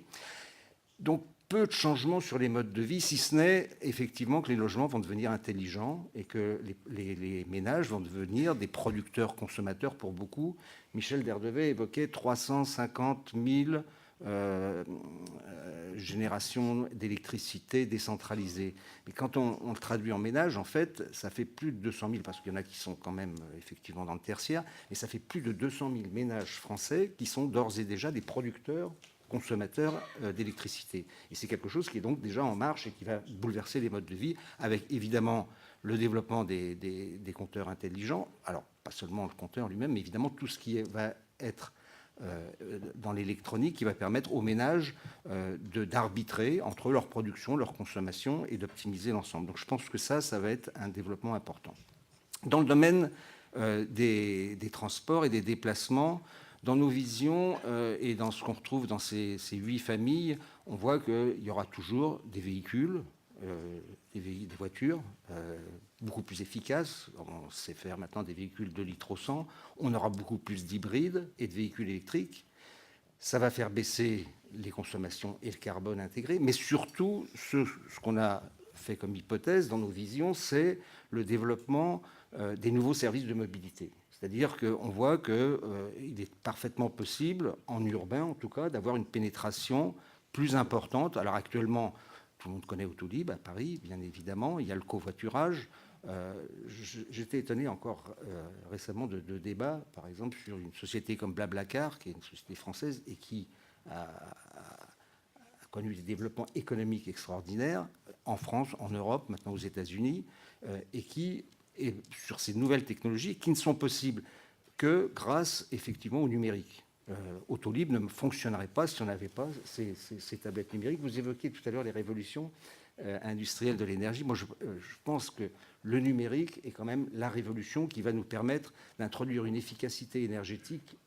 Speaker 4: Donc, peu de changements sur les modes de vie, si ce n'est effectivement que les logements vont devenir intelligents et que les ménages vont devenir des producteurs-consommateurs pour beaucoup. Michel Derdevet évoquait 350 000 générations d'électricité décentralisée. Mais quand on le traduit en ménage, en fait, ça fait plus de 200 000, parce qu'il y en a qui sont quand même effectivement dans le tertiaire, mais ça fait plus de 200 000 ménages français qui sont d'ores et déjà des producteurs consommateurs d'électricité. Et c'est quelque chose qui est donc déjà en marche et qui va bouleverser les modes de vie, avec évidemment le développement des compteurs intelligents. Alors, pas seulement le compteur lui-même, mais évidemment tout ce qui va être dans l'électronique, qui va permettre aux ménages d'arbitrer entre leur production, leur consommation et d'optimiser l'ensemble. Donc je pense que ça va être un développement important. Dans le domaine des transports et des déplacements, dans nos visions et dans ce qu'on retrouve dans ces 8 familles, on voit qu'il y aura toujours des véhicules, des voitures beaucoup plus efficaces. On sait faire maintenant des véhicules 2 litres au 100. On aura beaucoup plus d'hybrides et de véhicules électriques. Ça va faire baisser les consommations et le carbone intégré. Mais surtout, ce qu'on a fait comme hypothèse dans nos visions, c'est le développement des nouveaux services de mobilité. C'est-à-dire qu'on voit qu'il est parfaitement possible, en urbain en tout cas, d'avoir une pénétration plus importante. Alors actuellement, tout le monde connaît Autolib à Paris, bien évidemment. Il y a le covoiturage. J'étais étonné encore récemment de débats, par exemple, sur une société comme Blablacar, qui est une société française et qui a connu des développements économiques extraordinaires en France, en Europe, maintenant aux États-Unis, et qui et sur ces nouvelles technologies qui ne sont possibles que grâce effectivement au numérique. Autolib ne fonctionnerait pas si on n'avait pas ces tablettes numériques. Vous évoquiez tout à l'heure les révolutions industrielles de l'énergie. Moi, je pense que le numérique est quand même la révolution qui va nous permettre d'introduire une efficacité énergétique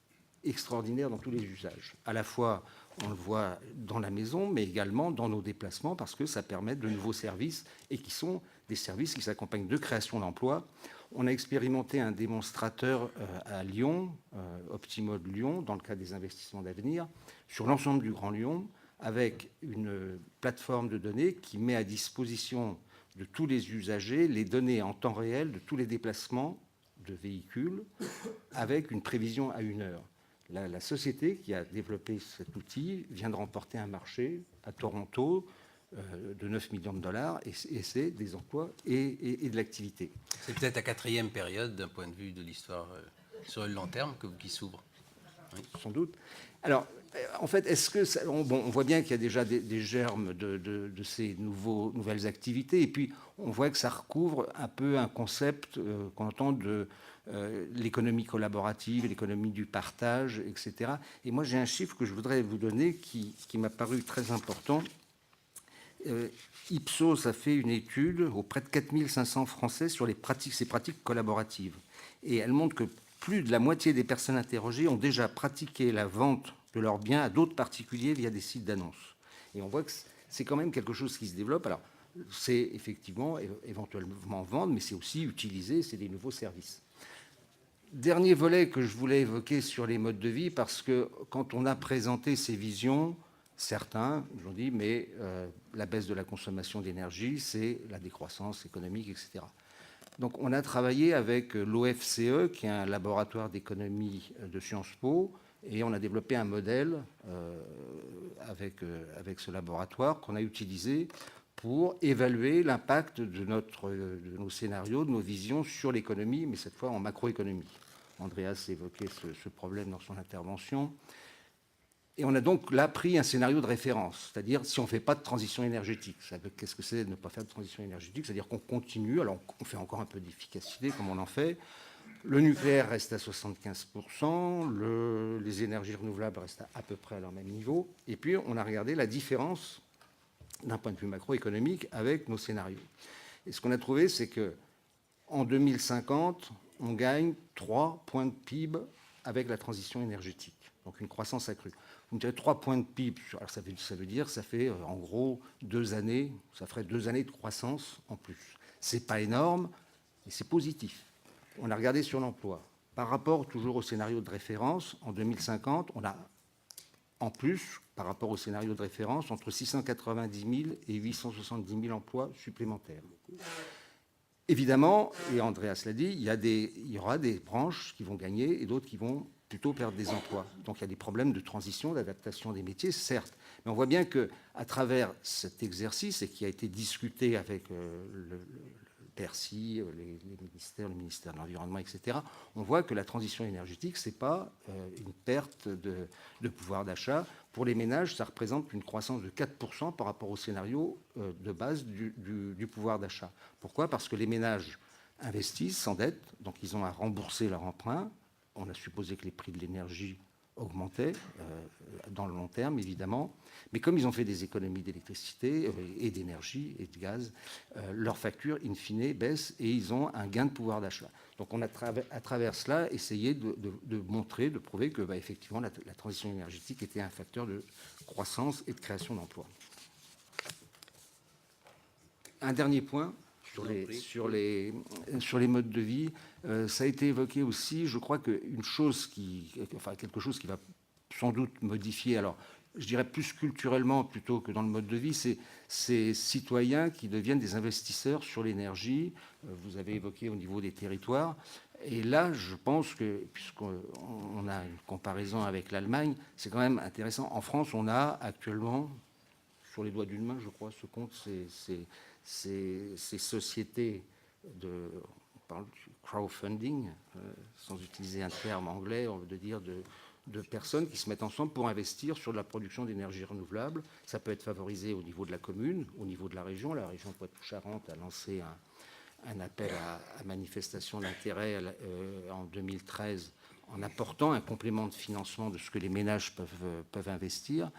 Speaker 4: extraordinaire dans tous les usages. À la fois, on le voit dans la maison, mais également dans nos déplacements, parce que ça permet de nouveaux services et qui sont des services qui s'accompagnent de création d'emplois. On a expérimenté un démonstrateur à Lyon, Optimode Lyon, dans le cadre des investissements d'avenir, sur l'ensemble du Grand Lyon, avec une plateforme de données qui met à disposition de tous les usagers les données en temps réel de tous les déplacements de véhicules, avec une prévision à 1 heure. La société qui a développé cet outil vient de remporter un marché à Toronto de 9 millions de dollars, et c'est des emplois et de l'activité.
Speaker 1: C'est peut-être la 4e période d'un point de vue de l'histoire sur le long terme qui s'ouvre.
Speaker 4: Oui. Sans doute. Alors, en fait, est-ce que on voit bien qu'il y a déjà des germes de ces nouvelles activités, et puis on voit que ça recouvre un peu un concept qu'on entend de l'économie collaborative, l'économie du partage, etc. Et moi, j'ai un chiffre que je voudrais vous donner qui m'a paru très important. Ipsos a fait une étude auprès de 4500 Français sur ces pratiques collaboratives. Et elle montre que plus de la moitié des personnes interrogées ont déjà pratiqué la vente de leurs biens à d'autres particuliers via des sites d'annonces. Et on voit que c'est quand même quelque chose qui se développe. Alors, c'est effectivement éventuellement vendre, mais c'est aussi utiliser, c'est des nouveaux services. Dernier volet que je voulais évoquer sur les modes de vie, parce que quand on a présenté ces visions, certains nous ont dit, mais la baisse de la consommation d'énergie, c'est la décroissance économique, etc. Donc on a travaillé avec l'OFCE, qui est un laboratoire d'économie de Sciences Po, et on a développé un modèle avec ce laboratoire qu'on a utilisé pour évaluer l'impact de nos scénarios, de nos visions sur l'économie, mais cette fois en macroéconomie. Andreas évoquait ce problème dans son intervention. Et on a donc là pris un scénario de référence, c'est-à-dire si on ne fait pas de transition énergétique. Qu'est-ce que c'est de ne pas faire de transition énergétique? C'est-à-dire qu'on continue, alors on fait encore un peu d'efficacité comme on en fait, Le nucléaire reste à 75%, les énergies renouvelables restent à peu près à leur même niveau. Et puis, on a regardé la différence d'un point de vue macroéconomique avec nos scénarios. Et ce qu'on a trouvé, c'est qu'en 2050, on gagne 3 points de PIB avec la transition énergétique, donc une croissance accrue. Vous me direz 3 points de PIB, alors ça veut dire ça fait en gros 2 années, ça ferait 2 années de croissance en plus. C'est pas énorme, mais c'est positif. On a regardé sur l'emploi. Par rapport toujours au scénario de référence, en 2050, on a en plus, par rapport au scénario de référence, entre 690 000 et 870 000 emplois supplémentaires. Évidemment, et Andreas l'a dit, il y aura des branches qui vont gagner et d'autres qui vont plutôt perdre des emplois. Donc il y a des problèmes de transition, d'adaptation des métiers, certes. Mais on voit bien qu'à travers cet exercice, et qui a été discuté avec le Bercy, les ministères, le ministère de l'Environnement, etc., on voit que la transition énergétique, ce n'est pas une perte de pouvoir d'achat. Pour les ménages, ça représente une croissance de 4% par rapport au scénario de base du pouvoir d'achat. Pourquoi ? Parce que les ménages investissent, s'endettent, donc ils ont à rembourser leur emprunt. On a supposé que les prix de l'énergie augmentaient dans le long terme, évidemment. Mais comme ils ont fait des économies d'électricité et d'énergie et de gaz, leur facture, in fine, baisse et ils ont un gain de pouvoir d'achat. Donc on a, à travers cela, essayé de montrer, de prouver que, effectivement, la transition énergétique était un facteur de croissance et de création d'emplois. Un dernier point sur les modes de vie. Ça a été évoqué aussi, je crois quelque chose qui va sans doute modifier, alors je dirais plus culturellement plutôt que dans le mode de vie, c'est ces citoyens qui deviennent des investisseurs sur l'énergie. Vous avez évoqué au niveau des territoires. Et là, je pense que, puisqu'on a une comparaison avec l'Allemagne, c'est quand même intéressant. En France, on a actuellement, sur les doigts d'une main, je crois, se comptent ces sociétés on parle du crowdfunding, sans utiliser un terme anglais, on veut dire de personnes qui se mettent ensemble pour investir sur la production d'énergie renouvelable. Ça peut être favorisé au niveau de la commune, au niveau de la région. La région Poitou-Charentes a lancé un appel à manifestation d'intérêt en 2013 en apportant un complément de financement de ce que les ménages peuvent investir.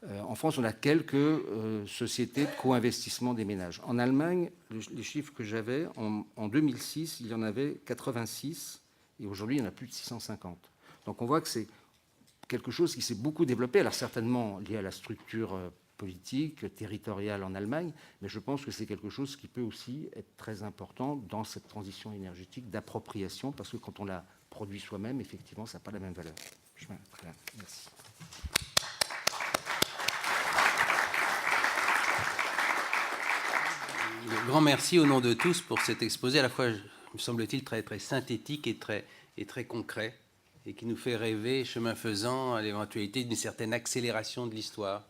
Speaker 4: En France, on a quelques sociétés de co-investissement des ménages. En Allemagne, les chiffres que j'avais, en 2006, il y en avait 86 et aujourd'hui, il y en a plus de 650. Donc on voit que c'est quelque chose qui s'est beaucoup développé, alors certainement lié à la structure politique, territoriale en Allemagne, mais je pense que c'est quelque chose qui peut aussi être très important dans cette transition énergétique d'appropriation, parce que quand on la produit soi-même, effectivement, ça n'a pas la même valeur. Très bien, merci.
Speaker 1: Grand merci au nom de tous pour cet exposé, à la fois, me semble-t-il, très, très synthétique et très concret, et qui nous fait rêver, chemin faisant, à l'éventualité d'une certaine accélération de l'histoire,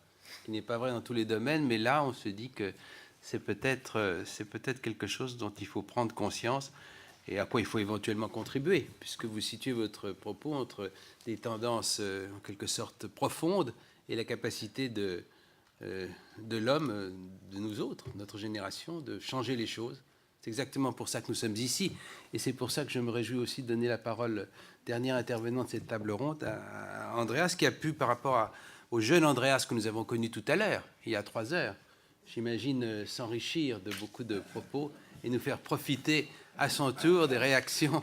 Speaker 1: qui n'est pas vrai dans tous les domaines, mais là, on se dit que c'est peut-être quelque chose dont il faut prendre conscience et à quoi il faut éventuellement contribuer, puisque vous situez votre propos entre des tendances en quelque sorte profondes et la capacité de l'homme, de nous autres, notre génération, de changer les choses. C'est exactement pour ça que nous sommes ici. Et c'est pour ça que je me réjouis aussi de donner la parole, dernier intervenant de cette table ronde, à Andreas, qui a pu, par rapport au jeune Andreas que nous avons connu tout à l'heure, il y a 3 heures, j'imagine, s'enrichir de beaucoup de propos et nous faire profiter à son tour des réactions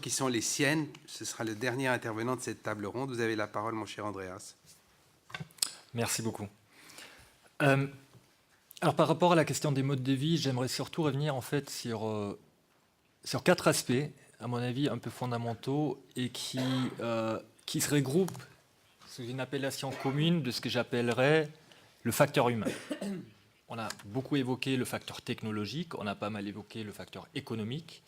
Speaker 1: qui sont les siennes. Ce sera le dernier intervenant de cette table ronde. Vous avez la parole, mon cher Andreas.
Speaker 5: Merci beaucoup. Alors, par rapport à la question des modes de vie, j'aimerais surtout revenir en fait sur 4 aspects, à mon avis, un peu fondamentaux et qui se regroupent sous une appellation commune de ce que j'appellerais le facteur humain. On a beaucoup évoqué le facteur technologique, on a pas mal évoqué le facteur économique,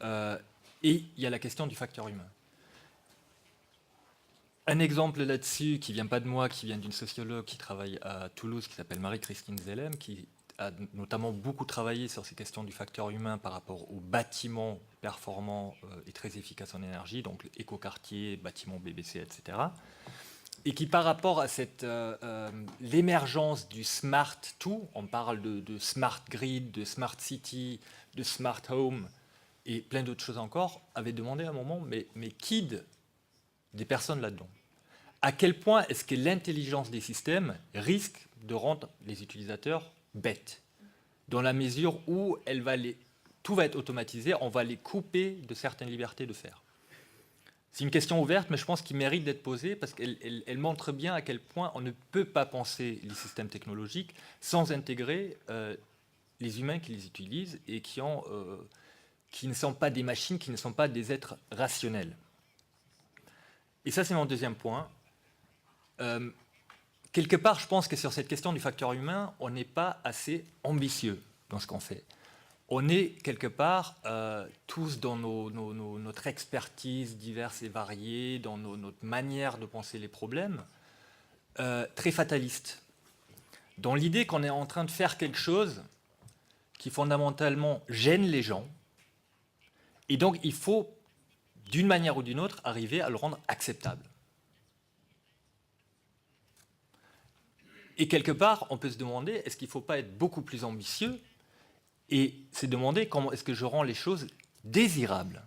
Speaker 5: et il y a la question du facteur humain. Un exemple là-dessus, qui ne vient pas de moi, qui vient d'une sociologue qui travaille à Toulouse, qui s'appelle Marie-Christine Zellem, qui a notamment beaucoup travaillé sur ces questions du facteur humain par rapport aux bâtiments performants et très efficaces en énergie, donc écoquartiers, bâtiments BBC, etc. Et qui, par rapport à l'émergence du smart tout, on parle de smart grid, de smart city, de smart home, et plein d'autres choses encore, avaient demandé à un moment, mais qui des personnes là-dedans? À quel point est-ce que l'intelligence des systèmes risque de rendre les utilisateurs bêtes, dans la mesure où tout va être automatisé, on va les couper de certaines libertés de faire? C'est une question ouverte, mais je pense qu'il mérite d'être posée parce qu'elle montre bien à quel point on ne peut pas penser les systèmes technologiques sans intégrer les humains qui les utilisent et qui ne sont pas des machines, qui ne sont pas des êtres rationnels. Et ça, c'est mon deuxième point. Quelque part, je pense que sur cette question du facteur humain, on n'est pas assez ambitieux dans ce qu'on fait. On est quelque part tous dans notre expertise diverse et variée, dans notre manière de penser les problèmes, très fataliste. Dans l'idée qu'on est en train de faire quelque chose qui fondamentalement gêne les gens, et donc il faut, d'une manière ou d'une autre, arriver à le rendre acceptable. Et quelque part, on peut se demander, est-ce qu'il ne faut pas être beaucoup plus ambitieux et se demander comment est-ce que je rends les choses désirables?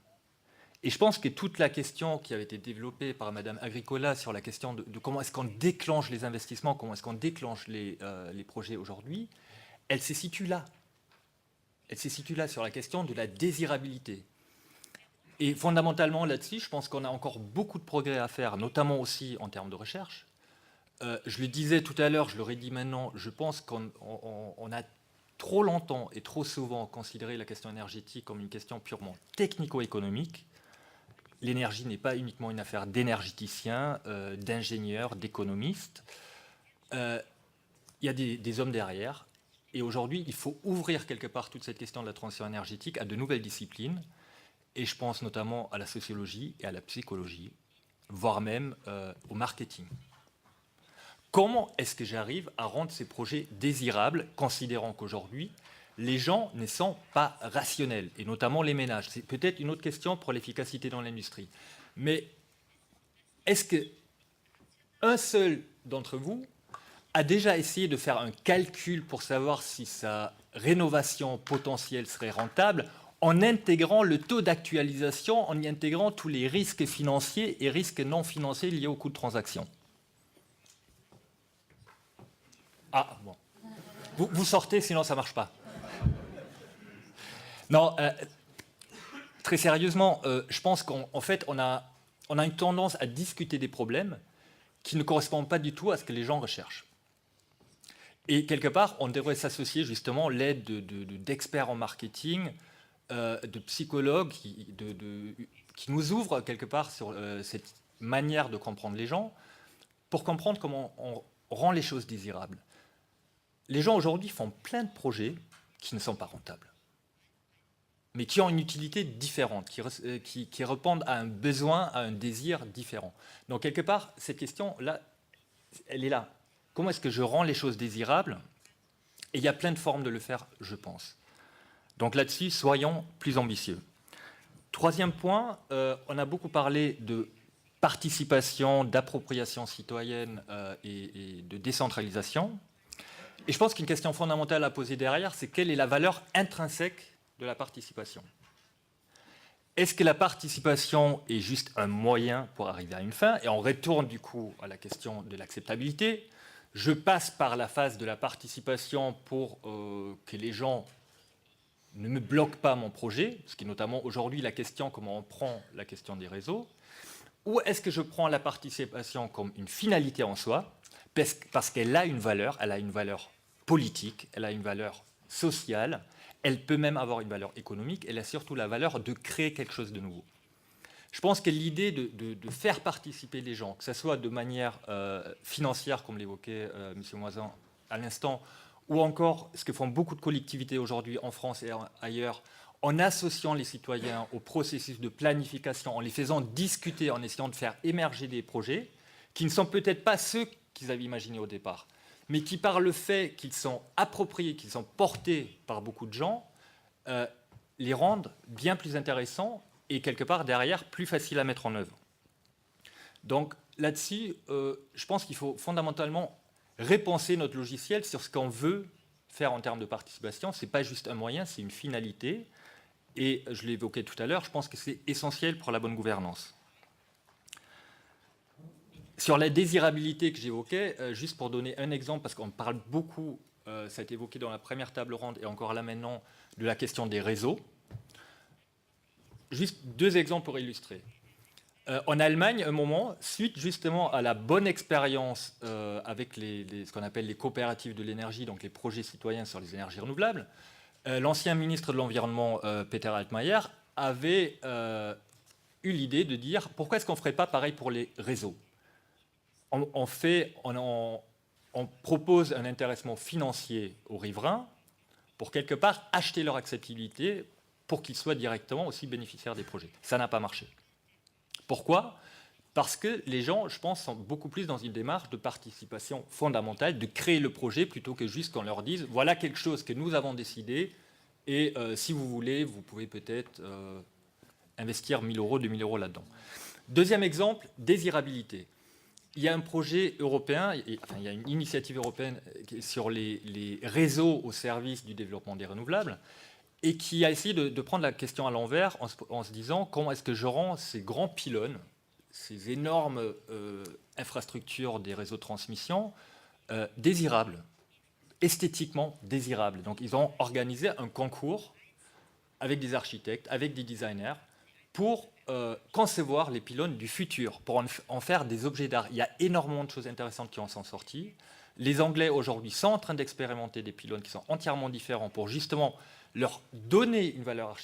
Speaker 5: Et je pense que toute la question qui avait été développée par Madame Agricola sur la question de comment est-ce qu'on déclenche les investissements, comment est-ce qu'on déclenche les projets aujourd'hui, elle se situe là. Elle se situe là sur la question de la désirabilité. Et fondamentalement là-dessus, je pense qu'on a encore beaucoup de progrès à faire, notamment aussi en termes de recherche. Je le disais tout à l'heure, je le redis maintenant, je pense qu'on a trop longtemps et trop souvent considéré la question énergétique comme une question purement technico-économique. L'énergie n'est pas uniquement une affaire d'énergéticiens, d'ingénieurs, d'économistes. Il y a des hommes derrière. Et aujourd'hui, il faut ouvrir quelque part toute cette question de la transition énergétique à de nouvelles disciplines. Et je pense notamment à la sociologie et à la psychologie, voire même au marketing. Comment est-ce que j'arrive à rendre ces projets désirables, considérant qu'aujourd'hui, les gens ne sont pas rationnels, et notamment les ménages? C'est peut-être une autre question pour l'efficacité dans l'industrie. Mais est-ce qu'un seul d'entre vous a déjà essayé de faire un calcul pour savoir si sa rénovation potentielle serait rentable en intégrant le taux d'actualisation, en y intégrant tous les risques financiers et risques non financiers liés au coût de transaction? Ah, bon. Vous sortez, sinon ça ne marche pas. Non, très sérieusement, je pense qu'en fait, on a une tendance à discuter des problèmes qui ne correspondent pas du tout à ce que les gens recherchent. Et quelque part, on devrait s'associer justement l'aide d'experts en marketing, de psychologues qui nous ouvrent quelque part sur cette manière de comprendre les gens pour comprendre comment on rend les choses désirables. Les gens aujourd'hui font plein de projets qui ne sont pas rentables, mais qui ont une utilité différente, qui répondent à un besoin, à un désir différent. Donc quelque part, cette question-là, elle est là. Comment est-ce que je rends les choses désirables? Et il y a plein de formes de le faire, je pense. Donc là-dessus, soyons plus ambitieux. Troisième point, on a beaucoup parlé de participation, d'appropriation citoyenne et de décentralisation. Et je pense qu'une question fondamentale à poser derrière, c'est quelle est la valeur intrinsèque de la participation? Est-ce que la participation est juste un moyen pour arriver à une fin? Et on retourne du coup à la question de l'acceptabilité. Je passe par la phase de la participation pour que les gens ne me bloquent pas mon projet, ce qui est notamment aujourd'hui la question, comment on prend la question des réseaux. Ou est-ce que je prends la participation comme une finalité en soi, parce qu'elle a une valeur politique, elle a une valeur sociale, elle peut même avoir une valeur économique, elle a surtout la valeur de créer quelque chose de nouveau. Je pense que l'idée de faire participer les gens, que ce soit de manière financière, comme l'évoquait M. Moisan à l'instant, ou encore ce que font beaucoup de collectivités aujourd'hui en France et ailleurs, en associant les citoyens au processus de planification, en les faisant discuter, en essayant de faire émerger des projets qui ne sont peut-être pas ceux qu'ils avaient imaginés au départ, mais qui, par le fait qu'ils sont appropriés, qu'ils sont portés par beaucoup de gens, les rendent bien plus intéressants et quelque part derrière plus faciles à mettre en œuvre. Donc là-dessus, je pense qu'il faut fondamentalement repenser notre logiciel sur ce qu'on veut faire en termes de participation. Ce n'est pas juste un moyen, c'est une finalité. Et je l'évoquais tout à l'heure, je pense que c'est essentiel pour la bonne gouvernance. Sur la désirabilité que j'évoquais, juste pour donner un exemple, parce qu'on parle beaucoup, ça a été évoqué dans la première table ronde et encore là maintenant, de la question des réseaux. Juste 2 exemples pour illustrer. En Allemagne, un moment, suite justement à la bonne expérience avec ce qu'on appelle les coopératives de l'énergie, donc les projets citoyens sur les énergies renouvelables, l'ancien ministre de l'Environnement, Peter Altmaier, avait eu l'idée de dire pourquoi est-ce qu'on ne ferait pas pareil pour les réseaux ? On propose un intéressement financier aux riverains pour quelque part acheter leur acceptabilité pour qu'ils soient directement aussi bénéficiaires des projets. Ça n'a pas marché. Pourquoi ? Parce que les gens, je pense, sont beaucoup plus dans une démarche de participation fondamentale, de créer le projet plutôt que juste qu'on leur dise voilà quelque chose que nous avons décidé et si vous voulez, vous pouvez peut-être investir 1 000 euros, 2 000 euros là-dedans. Deuxième exemple, désirabilité. Il y a un projet européen, il y a une initiative européenne sur les réseaux au service du développement des renouvelables et qui a essayé de prendre la question à l'envers en se disant comment est-ce que je rends ces grands pylônes, ces énormes infrastructures des réseaux de transmission désirables, esthétiquement désirables. Donc ils ont organisé un concours avec des architectes, avec des designers, pour concevoir les pylônes du futur, pour en faire des objets d'art. Il y a énormément de choses intéressantes qui en sont sorties. Les Anglais, aujourd'hui, sont en train d'expérimenter des pylônes qui sont entièrement différents pour justement leur donner une valeur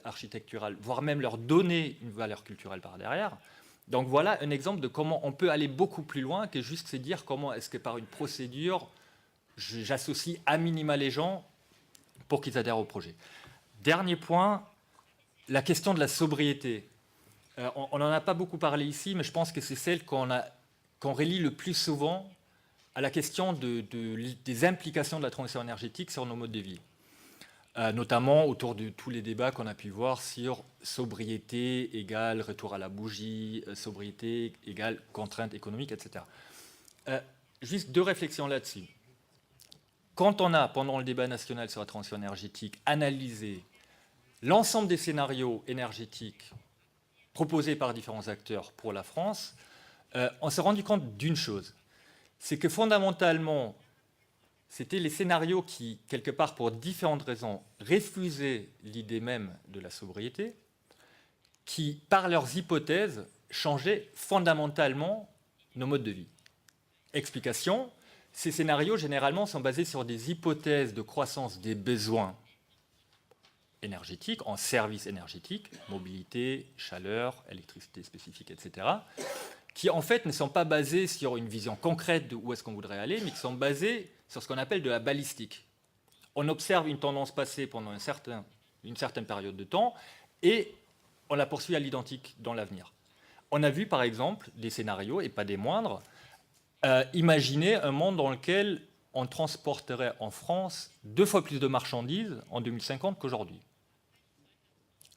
Speaker 5: architecturale, voire même leur donner une valeur culturelle par derrière. Donc voilà un exemple de comment on peut aller beaucoup plus loin que juste se dire comment est-ce que par une procédure, j'associe à minima les gens pour qu'ils adhèrent au projet. Dernier point, la question de la sobriété. On n'en a pas beaucoup parlé ici, mais je pense que c'est celle qu'on relie le plus souvent à la question des implications de la transition énergétique sur nos modes de vie. Notamment autour de tous les débats qu'on a pu voir sur sobriété égale retour à la bougie, sobriété égale contrainte économique, etc. Juste 2 réflexions là-dessus. Quand on a, pendant le débat national sur la transition énergétique, analysé l'ensemble des scénarios énergétiques proposés par différents acteurs pour la France, on s'est rendu compte d'une chose, c'est que fondamentalement, c'était les scénarios qui, quelque part, pour différentes raisons, refusaient l'idée même de la sobriété, qui, par leurs hypothèses, changeaient fondamentalement nos modes de vie. Explication, ces scénarios, généralement, sont basés sur des hypothèses de croissance des besoins énergétiques, en services énergétiques, mobilité, chaleur, électricité spécifique, etc., qui en fait ne sont pas basés sur une vision concrète de où est-ce qu'on voudrait aller, mais qui sont basés sur ce qu'on appelle de la balistique. On observe une tendance passée pendant une certaine période de temps et on la poursuit à l'identique dans l'avenir. On a vu par exemple des scénarios, et pas des moindres, imaginer un monde dans lequel on transporterait en France 2 fois plus de marchandises en 2050 qu'aujourd'hui.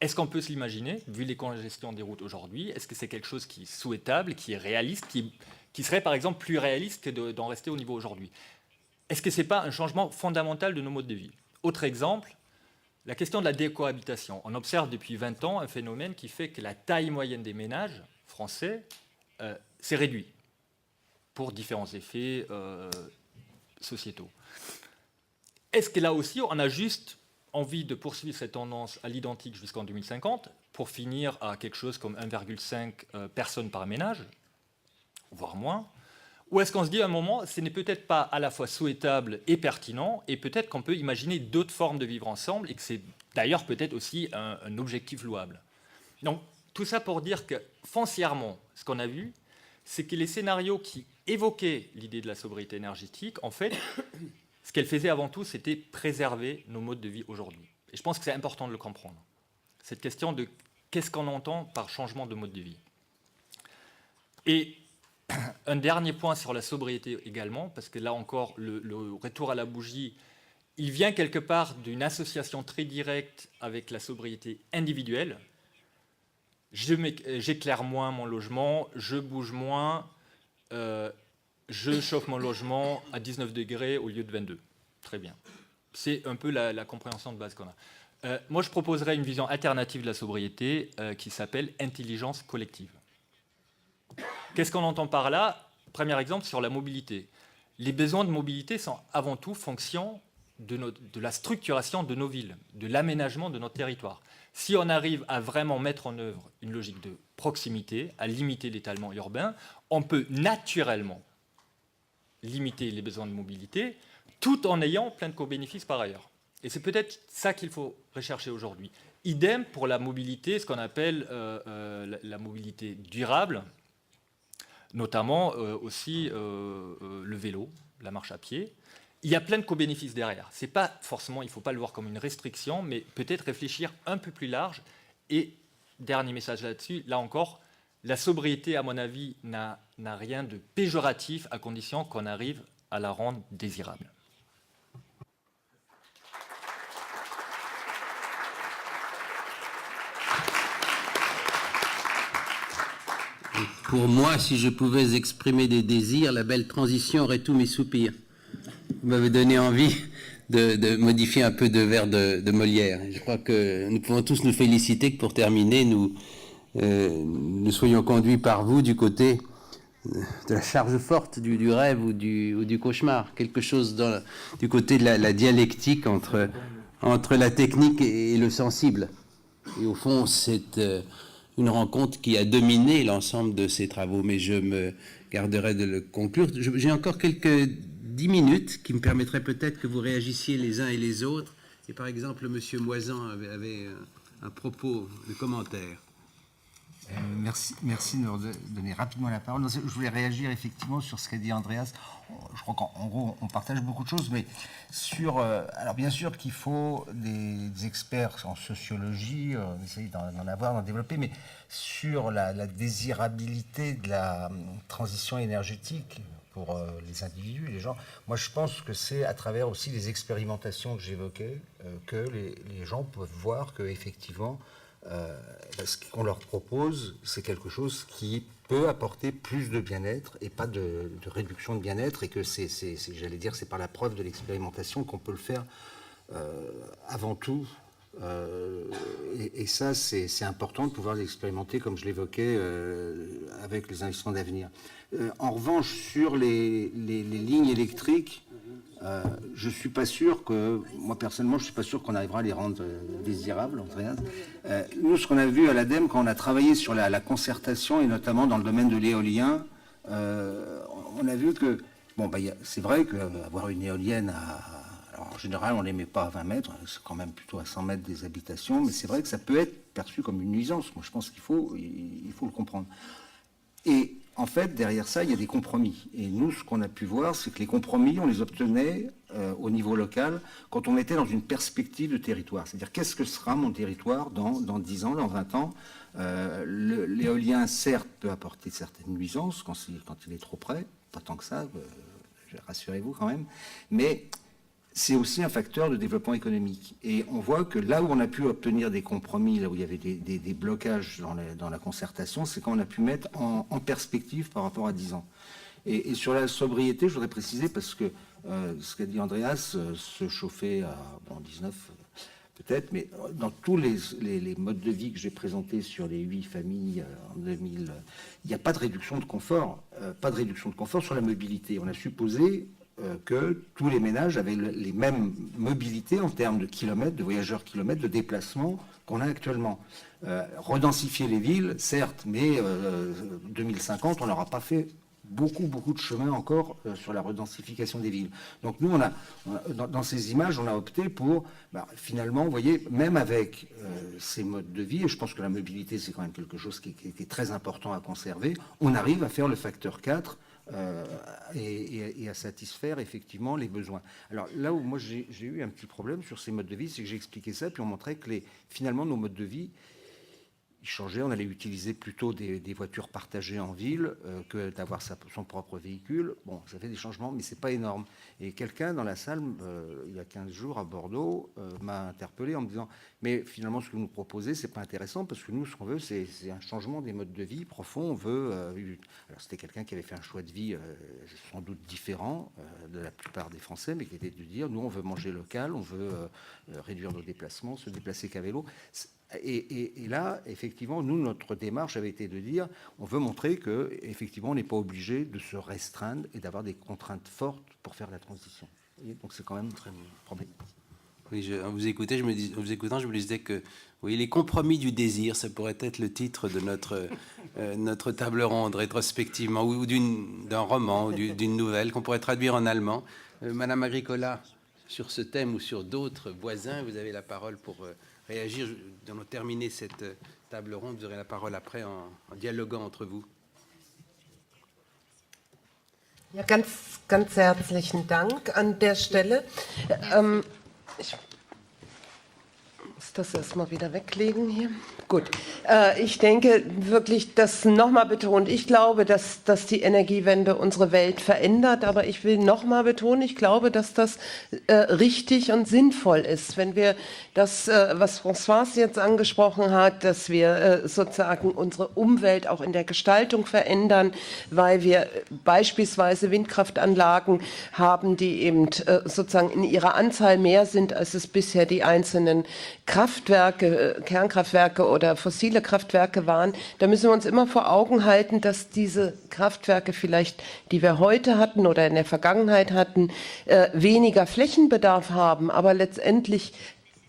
Speaker 5: Est-ce qu'on peut se l'imaginer, vu les congestions des routes aujourd'hui? Est-ce que c'est quelque chose qui est souhaitable, qui est réaliste, qui serait par exemple plus réaliste que d'en rester au niveau aujourd'hui? Est-ce que ce n'est pas un changement fondamental de nos modes de vie? Autre exemple, la question de la décohabitation. On observe depuis 20 ans un phénomène qui fait que la taille moyenne des ménages français s'est réduite pour différents effets sociétaux. Est-ce que là aussi, on a juste envie de poursuivre cette tendance à l'identique jusqu'en 2050 pour finir à quelque chose comme 1,5 personnes par ménage, voire moins? Ou est-ce qu'on se dit à un moment, ce n'est peut-être pas à la fois souhaitable et pertinent, et peut-être qu'on peut imaginer d'autres formes de vivre ensemble, et que c'est d'ailleurs peut-être aussi un objectif louable. Donc tout ça pour dire que foncièrement, ce qu'on a vu, c'est que les scénarios qui évoquaient l'idée de la sobriété énergétique, en fait, ce qu'elle faisait avant tout, c'était préserver nos modes de vie aujourd'hui. Et je pense que c'est important de le comprendre. Cette question de qu'est-ce qu'on entend par changement de mode de vie. Et un dernier point sur la sobriété également, parce que là encore, le retour à la bougie, il vient quelque part d'une association très directe avec la sobriété individuelle. J'éclaire moins mon logement, je bouge moins, je chauffe mon logement à 19 degrés au lieu de 22. Très bien. C'est un peu la compréhension de base qu'on a. Moi, je proposerais une vision alternative de la sobriété qui s'appelle intelligence collective. Qu'est-ce qu'on entend par là? Premier exemple sur la mobilité. Les besoins de mobilité sont avant tout fonction de la structuration de nos villes, de l'aménagement de notre territoire. Si on arrive à vraiment mettre en œuvre une logique de proximité, à limiter l'étalement urbain, on peut naturellement limiter les besoins de mobilité tout en ayant plein de co-bénéfices par ailleurs. Et c'est peut-être ça qu'il faut rechercher aujourd'hui. Idem pour la mobilité, ce qu'on appelle la mobilité durable, notamment aussi le vélo, la marche à pied. Il y a plein de co-bénéfices derrière. C'est pas forcément, il ne faut pas le voir comme une restriction, mais peut-être réfléchir un peu plus large. Et dernier message là-dessus, là encore, la sobriété, à mon avis, n'a rien de péjoratif à condition qu'on arrive à la rendre désirable.
Speaker 1: Pour moi, si je pouvais exprimer des désirs, la belle transition aurait tous mes soupirs. Vous m'avez donné envie de modifier un peu de vers de Molière. Je crois que nous pouvons tous nous féliciter que pour terminer, nous soyons conduits par vous du côté de la charge forte du rêve ou du cauchemar, quelque chose du côté de la dialectique entre la technique et le sensible. Et au fond, c'est une rencontre qui a dominé l'ensemble de ces travaux, mais je me garderai de le conclure. J'ai encore quelques 10 minutes qui me permettraient peut-être que vous réagissiez les uns et les autres. Et par exemple, M. Moisan avait un propos de commentaire.
Speaker 4: Merci de me donner rapidement la parole. Je voulais réagir effectivement sur ce qu'a dit Andreas. Je crois qu'en gros, on partage beaucoup de choses, mais sur... alors bien sûr qu'il faut des experts en sociologie, on essaye d'en avoir, d'en développer, mais sur la désirabilité de la transition énergétique pour les individus, les gens, moi je pense que c'est à travers aussi les expérimentations que j'évoquais que les gens peuvent voir qu'effectivement, ce qu'on leur propose, c'est quelque chose qui peut apporter plus de bien-être et pas de réduction de bien-être, et que j'allais dire, c'est par la preuve de l'expérimentation qu'on peut le faire avant tout. Et ça, c'est important de pouvoir l'expérimenter, comme je l'évoquais, avec les investissements d'avenir. En revanche, sur les lignes électriques, je suis pas sûr que, moi personnellement, je suis pas sûr qu'on arrivera à les rendre désirables. Nous, ce qu'on a vu à l'ADEME, quand on a travaillé sur la concertation, et notamment dans le domaine de l'éolien, on a vu que, bon, c'est vrai qu'avoir une éolienne alors, en général, on ne les met pas à 20 mètres, c'est quand même plutôt à 100 mètres des habitations, mais c'est vrai que ça peut être perçu comme une nuisance. Moi, je pense qu'il faut le comprendre. Et en fait, derrière ça, il y a des compromis. Et nous, ce qu'on a pu voir, c'est que les compromis, on les obtenait au niveau local quand on était dans une perspective de territoire. C'est-à-dire, qu'est-ce que sera mon territoire dans 10 ans, dans 20 ans? L'éolien, certes, peut apporter certaines nuisances quand il est trop près, pas tant que ça, rassurez-vous quand même, mais c'est aussi un facteur de développement économique. Et on voit que là où on a pu obtenir des compromis, là où il y avait des blocages dans la concertation, c'est quand on a pu mettre en perspective par rapport à 10 ans. Et sur la sobriété, je voudrais préciser, parce que ce qu'a dit Andreas, se chauffer à 19 peut-être, mais dans tous les modes de vie que j'ai présentés sur les 8 familles en 2000, il n'y a pas de réduction de confort, sur la mobilité. On a supposé que tous les ménages avaient les mêmes mobilités en termes de kilomètres, de voyageurs kilomètres, de déplacements qu'on a actuellement. Redensifier les villes, certes, mais 2050, on n'aura pas fait beaucoup de chemin encore sur la redensification des villes. Donc nous, dans ces images, on a opté pour, finalement, vous voyez, même avec ces modes de vie, et je pense que la mobilité, c'est quand même quelque chose qui est très important à conserver, on arrive à faire le facteur 4 et à satisfaire effectivement les besoins. Alors là où moi j'ai eu un petit problème sur ces modes de vie, c'est que j'ai expliqué ça, puis on montrait que finalement nos modes de vie, changer. On allait utiliser plutôt des voitures partagées en ville que d'avoir son propre véhicule. Bon, ça fait des changements, mais c'est pas énorme. Et quelqu'un dans la salle, il y a 15 jours à Bordeaux, m'a interpellé en me disant « Mais finalement, ce que vous nous proposez, c'est pas intéressant parce que nous, ce qu'on veut, c'est un changement des modes de vie profond. On veut... Alors, c'était quelqu'un qui avait fait un choix de vie sans doute différent de la plupart des Français, mais qui était de dire « Nous, on veut manger local, on veut réduire nos déplacements, se déplacer qu'à vélo. » Et là, effectivement, nous, notre démarche avait été de dire, on veut montrer que, effectivement, on n'est pas obligé de se restreindre et d'avoir des contraintes fortes pour faire la transition. Donc, c'est quand même très problématique.
Speaker 1: Oui, en vous écoutant, je me disais que oui, les compromis du désir, ça pourrait être le titre de notre table ronde rétrospectivement, ou d'un roman, ou d'une nouvelle qu'on pourrait traduire en allemand. Madame Agricola, sur ce thème ou sur d'autres voisins, vous avez la parole pour réagir. Nous allons terminer cette table ronde. Vous aurez la parole après en dialoguant entre vous.
Speaker 3: Ja, ganz herzlichen Dank an der Stelle. Ich muss das erstmal wieder weglegen hier. Gut, ich denke wirklich, das nochmal betont, ich glaube, dass die Energiewende unsere Welt verändert, aber ich will nochmal betonen, ich glaube, dass das richtig und sinnvoll ist, wenn wir das, was Françoise jetzt angesprochen hat, dass wir sozusagen unsere Umwelt auch in der Gestaltung verändern, weil wir beispielsweise Windkraftanlagen haben, die eben sozusagen in ihrer Anzahl mehr sind, als es bisher die einzelnen Kraftwerke, Kernkraftwerke oder fossile Kraftwerke waren. Da müssen wir uns immer vor Augen halten, dass diese Kraftwerke vielleicht, die wir heute hatten oder in der Vergangenheit hatten, weniger Flächenbedarf haben, aber letztendlich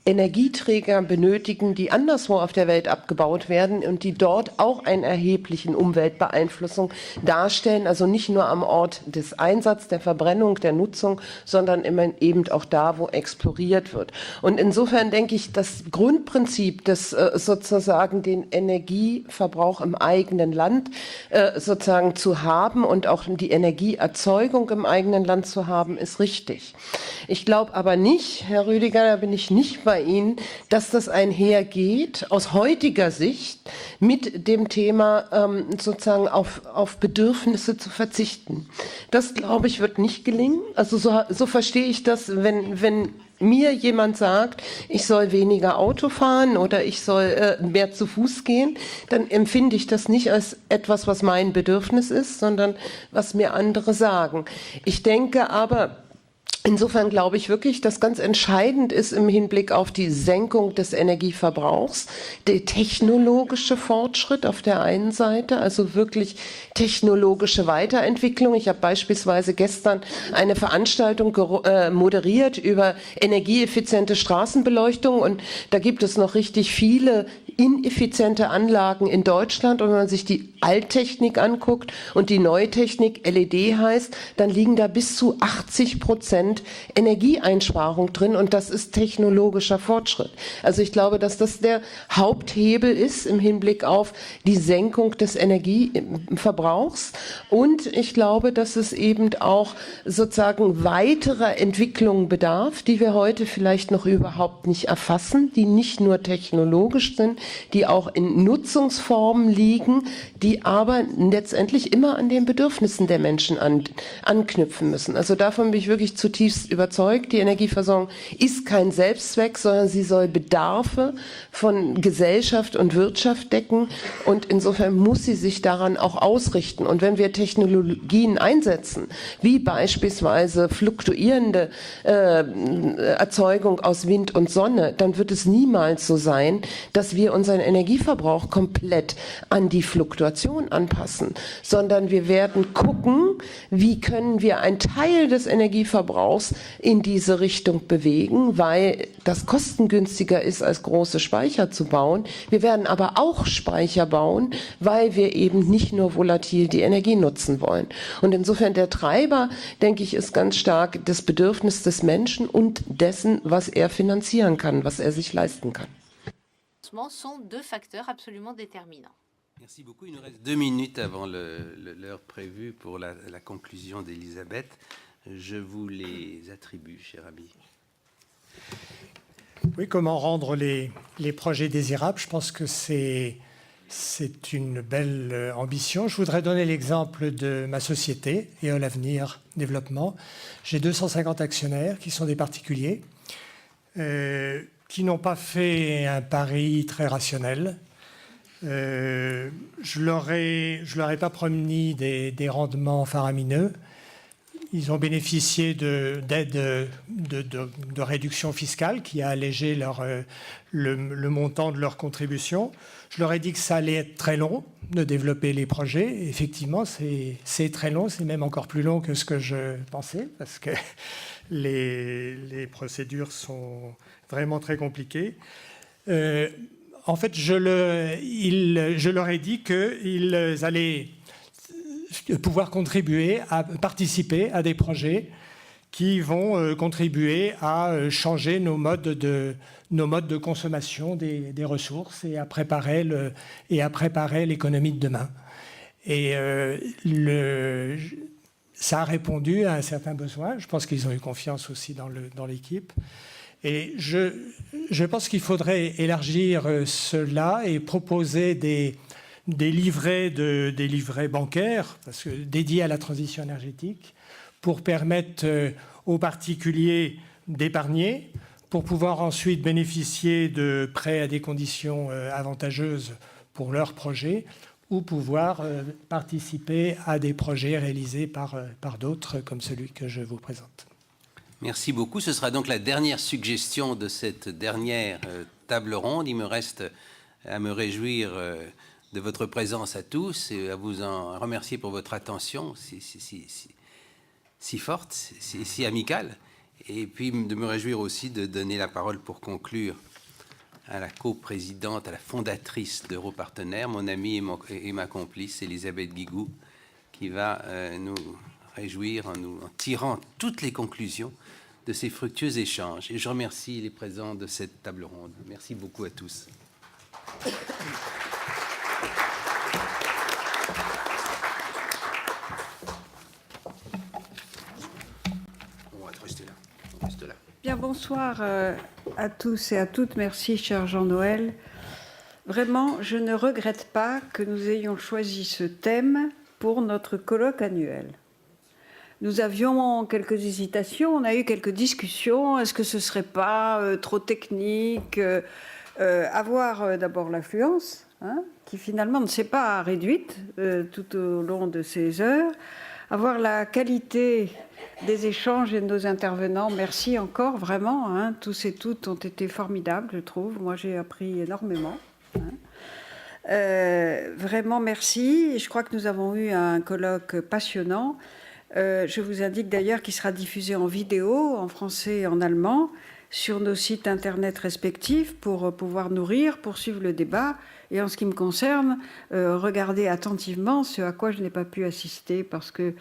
Speaker 3: Energieträger benötigen, die anderswo auf der Welt abgebaut werden und die dort auch einen erheblichen Umweltbeeinflussung darstellen. Also nicht nur am Ort des Einsatzes, der Verbrennung, der Nutzung, sondern eben auch da, wo exploriert wird. Und insofern denke ich, das Grundprinzip des sozusagen den Energieverbrauch im eigenen Land sozusagen zu haben und auch die Energieerzeugung im eigenen Land zu haben, ist richtig. Ich glaube aber nicht, Herr Rüdiger, da bin ich nicht bei Ihnen, dass das einhergeht, aus heutiger Sicht, mit dem Thema sozusagen auf Bedürfnisse zu verzichten. Das, glaube ich, wird nicht gelingen. Also so verstehe ich das, wenn mir jemand sagt, ich soll weniger Auto fahren oder ich soll mehr zu Fuß gehen, dann empfinde ich das nicht als etwas, was mein Bedürfnis ist, sondern was mir andere sagen. Ich denke aber, insofern glaube ich wirklich, dass ganz entscheidend ist im Hinblick auf die Senkung des Energieverbrauchs der technologische Fortschritt auf der einen Seite, also wirklich technologische Weiterentwicklung. Ich habe beispielsweise gestern eine Veranstaltung moderiert über energieeffiziente Straßenbeleuchtung und da gibt es noch richtig viele ineffiziente Anlagen in Deutschland und wenn man sich die Alttechnik anguckt und die Neutechnik LED heißt, dann liegen da bis zu 80% Energieeinsparung drin und das ist technologischer Fortschritt. Also ich glaube, dass das der Haupthebel ist im Hinblick auf die Senkung des Energieverbrauchs und ich glaube, dass es eben auch sozusagen weiterer Entwicklungen bedarf, die wir heute vielleicht noch überhaupt nicht erfassen, die nicht nur technologisch sind, die auch in Nutzungsformen liegen, die aber letztendlich immer an den Bedürfnissen der Menschen anknüpfen müssen. Also davon bin ich wirklich zutiefst überzeugt. Die Energieversorgung ist kein Selbstzweck, sondern sie soll Bedarfe von Gesellschaft und Wirtschaft decken und insofern muss sie sich daran auch ausrichten. Und wenn wir Technologien einsetzen, wie beispielsweise fluktuierende Erzeugung aus Wind und Sonne, dann wird es niemals so sein, dass wir unseren Energieverbrauch komplett an die Fluktuation anpassen, sondern wir werden gucken, wie können wir einen Teil des Energieverbrauchs in diese Richtung bewegen, weil das kostengünstiger ist, als große Speicher zu bauen. Wir werden aber auch Speicher bauen, weil wir eben nicht nur volatil die Energie nutzen wollen. Und insofern der Treiber, denke ich, ist ganz stark das Bedürfnis des Menschen und dessen, was er finanzieren kann, was er sich leisten kann.
Speaker 6: Sont deux facteurs absolument déterminants.
Speaker 1: Merci beaucoup. Il nous reste 2 minutes avant l'heure prévue pour la conclusion d'Elisabeth. Je vous les attribue, cher ami.
Speaker 2: Oui, comment rendre les projets désirables? Je pense que c'est C'est une belle ambition. Je voudrais donner l'exemple de ma société, EOL Avenir Développement. J'ai 250 actionnaires qui sont des particuliers, qui n'ont pas fait un pari très rationnel. Je leur ai pas promis des rendements faramineux. Ils ont bénéficié d'aides de réduction fiscale qui a allégé le montant de leur contribution. Je leur ai dit que ça allait être très long de développer les projets. Effectivement, c'est très long, c'est même encore plus long que ce que je pensais, parce que les procédures sont vraiment très compliquées. En fait, je leur ai dit qu'ils allaient pouvoir contribuer à participer à des projets qui vont contribuer à changer nos modes de consommation des ressources et à préparer l'économie de demain. Et ça a répondu à un certain besoin. Je pense qu'ils ont eu confiance aussi dans l'équipe. Et je pense qu'il faudrait élargir cela et proposer des livrets bancaires dédiés à la transition énergétique pour permettre aux particuliers d'épargner, pour pouvoir ensuite bénéficier de prêts à des conditions avantageuses pour leurs projets ou pouvoir participer à des projets réalisés par d'autres comme celui que je vous présente.
Speaker 1: Merci beaucoup. Ce sera donc la dernière suggestion de cette dernière table ronde. Il me reste à me réjouir de votre présence à tous et à vous en remercier pour votre attention si forte, si amicale. Et puis de me réjouir aussi de donner la parole pour conclure à la coprésidente, à la fondatrice d'Europartenaires, mon amie et ma complice, Elisabeth Guigou, qui va nous réjouir en tirant toutes les conclusions de ces fructueux échanges. Et je remercie les présents de cette table ronde. Merci beaucoup à tous. On va rester là. On reste là.
Speaker 7: Bien, bonsoir à tous et à toutes. Merci, cher Jean-Noël. Vraiment, je ne regrette pas que nous ayons choisi ce thème pour notre colloque annuel. Nous avions quelques hésitations, on a eu quelques discussions. Est-ce que ce ne serait pas trop technique avoir d'abord l'affluence, qui finalement ne s'est pas réduite tout au long de ces heures. Avoir la qualité des échanges et de nos intervenants. Merci encore, vraiment. Tous et toutes ont été formidables, je trouve. Moi, j'ai appris énormément. Vraiment, merci. Et je crois que nous avons eu un colloque passionnant. Je vous indique d'ailleurs qu'il sera diffusé en vidéo, en français et en allemand, sur nos sites internet respectifs pour pouvoir nourrir, poursuivre le débat. Et en ce qui me concerne, regardez attentivement ce à quoi je n'ai pas pu assister parce que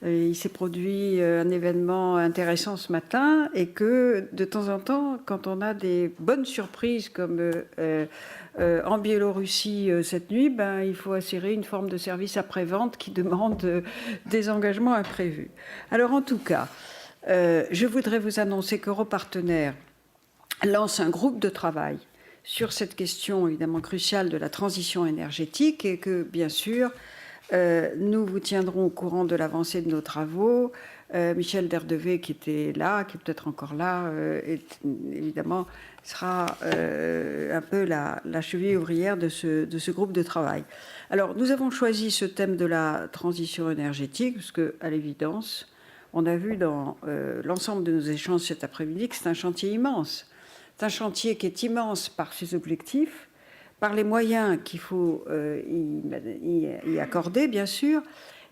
Speaker 7: il s'est produit un événement intéressant ce matin et que de temps en temps, quand on a des bonnes surprises comme en Biélorussie cette nuit, il faut assurer une forme de service après-vente qui demande des engagements imprévus. Alors en tout cas, je voudrais vous annoncer qu'Europartenaires lance un groupe de travail sur cette question évidemment cruciale de la transition énergétique et que bien sûr, nous vous tiendrons au courant de l'avancée de nos travaux. Michel Derdevé, qui était là, qui est peut-être encore là, évidemment, sera un peu la cheville ouvrière de ce groupe de travail. Alors, nous avons choisi ce thème de la transition énergétique, parce qu'à l'évidence, on a vu dans l'ensemble de nos échanges cet après-midi que c'est un chantier immense. C'est un chantier qui est immense par ses objectifs, par les moyens qu'il faut y accorder, bien sûr,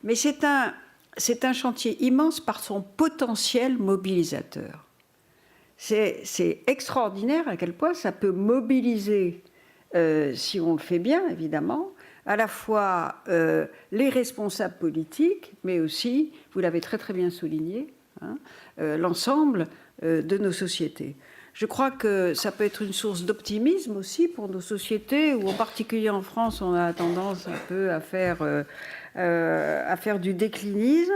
Speaker 7: mais c'est un chantier immense par son potentiel mobilisateur. C'est extraordinaire à quel point ça peut mobiliser, si on le fait bien, évidemment, à la fois les responsables politiques, mais aussi, vous l'avez très très bien souligné, l'ensemble de nos sociétés. Je crois que ça peut être une source d'optimisme aussi pour nos sociétés, où en particulier en France, on a tendance un peu à faire du déclinisme,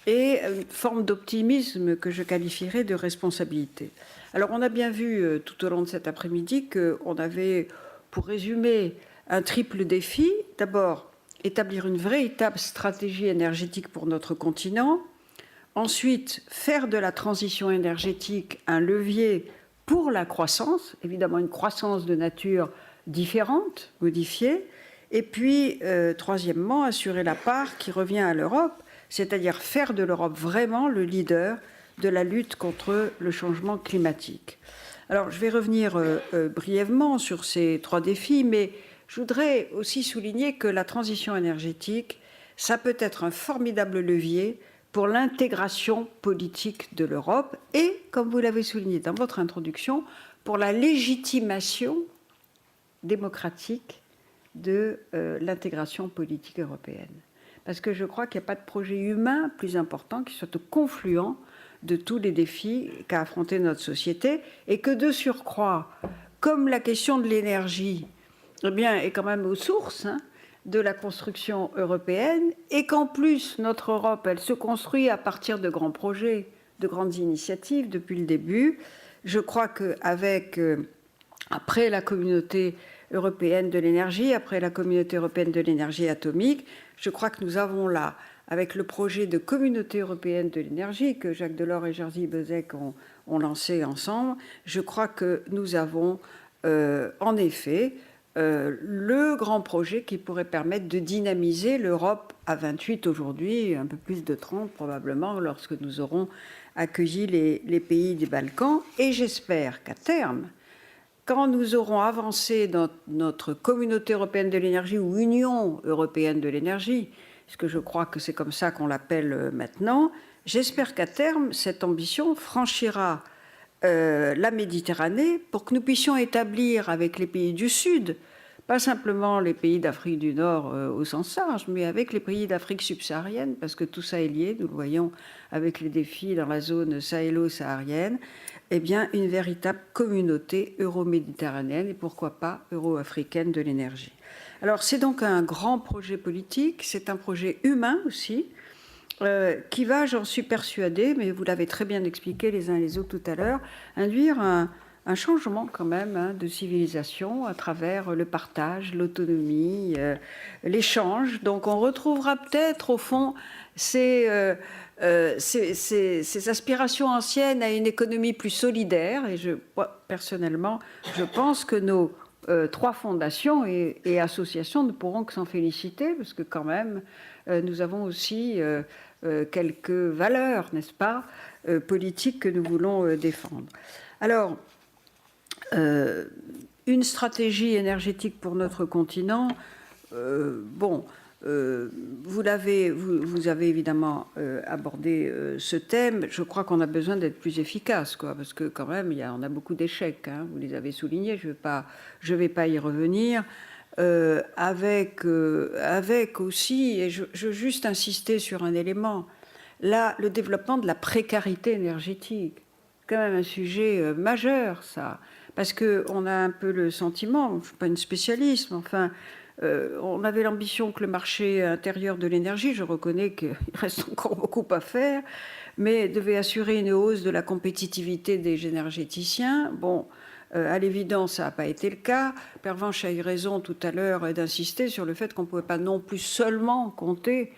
Speaker 7: et une forme d'optimisme que je qualifierais de responsabilité. Alors on a bien vu tout au long de cet après-midi qu'on avait, pour résumer, un triple défi. D'abord, établir une véritable stratégie énergétique pour notre continent. Ensuite, faire de la transition énergétique un levier pour la croissance, évidemment une croissance de nature différente, modifiée. Et puis, troisièmement, assurer la part qui revient à l'Europe, c'est-à-dire faire de l'Europe vraiment le leader de la lutte contre le changement climatique. Alors, je vais revenir brièvement sur ces 3 défis, mais je voudrais aussi souligner que la transition énergétique, ça peut être un formidable levier pour l'intégration politique de l'Europe et, comme vous l'avez souligné dans votre introduction, pour la légitimation démocratique de l'intégration politique européenne. Parce que je crois qu'il n'y a pas de projet humain plus important qui soit au confluent de tous les défis qu'a affronté notre société et que de surcroît, comme la question de l'énergie eh bien, est quand même aux sources de la construction européenne et qu'en plus notre Europe, elle se construit à partir de grands projets, de grandes initiatives depuis le début. Je crois qu'avec, après la communauté européenne de l'énergie, après la communauté européenne de l'énergie atomique, je crois que nous avons là, avec le projet de communauté européenne de l'énergie que Jacques Delors et Jerzy Buzek ont lancé ensemble, je crois que nous avons en effet le grand projet qui pourrait permettre de dynamiser l'Europe à 28 aujourd'hui, un peu plus de 30 probablement, lorsque nous aurons accueilli les pays des Balkans. Et j'espère qu'à terme, quand nous aurons avancé dans notre communauté européenne de l'énergie ou Union européenne de l'énergie, parce que je crois que c'est comme ça qu'on l'appelle maintenant, j'espère qu'à terme, cette ambition franchira la Méditerranée pour que nous puissions établir avec les pays du Sud, pas simplement les pays d'Afrique du Nord au sens large, mais avec les pays d'Afrique subsaharienne, parce que tout ça est lié, nous le voyons avec les défis dans la zone sahélo-saharienne, eh bien, une véritable communauté euro-méditerranéenne et pourquoi pas euro-africaine de l'énergie. Alors, c'est donc un grand projet politique, c'est un projet humain aussi, qui va, j'en suis persuadée, mais vous l'avez très bien expliqué les uns les autres tout à l'heure, induire un changement quand même de civilisation à travers le partage, l'autonomie, l'échange. Donc on retrouvera peut-être au fond ces aspirations anciennes à une économie plus solidaire. Et personnellement, je pense que nos 3 fondations et associations ne pourront que s'en féliciter, parce que quand même, nous avons aussi quelques valeurs, n'est-ce pas, politiques que nous voulons défendre. Alors, une stratégie énergétique pour notre continent, vous avez évidemment abordé ce thème. Je crois qu'on a besoin d'être plus efficace, parce que quand même, on a beaucoup d'échecs. Vous les avez soulignés, je vais pas y revenir. Avec aussi, et je veux juste insister sur un élément, là, le développement de la précarité énergétique, quand même un sujet majeur, ça, parce qu'on a un peu le sentiment, je ne suis pas une spécialiste, mais enfin, on avait l'ambition que le marché intérieur de l'énergie, je reconnais qu'il reste encore beaucoup à faire, mais devait assurer une hausse de la compétitivité des énergéticiens. Bon, à l'évidence, ça n'a pas été le cas. Pervenche a eu raison tout à l'heure d'insister sur le fait qu'on ne pouvait pas non plus seulement compter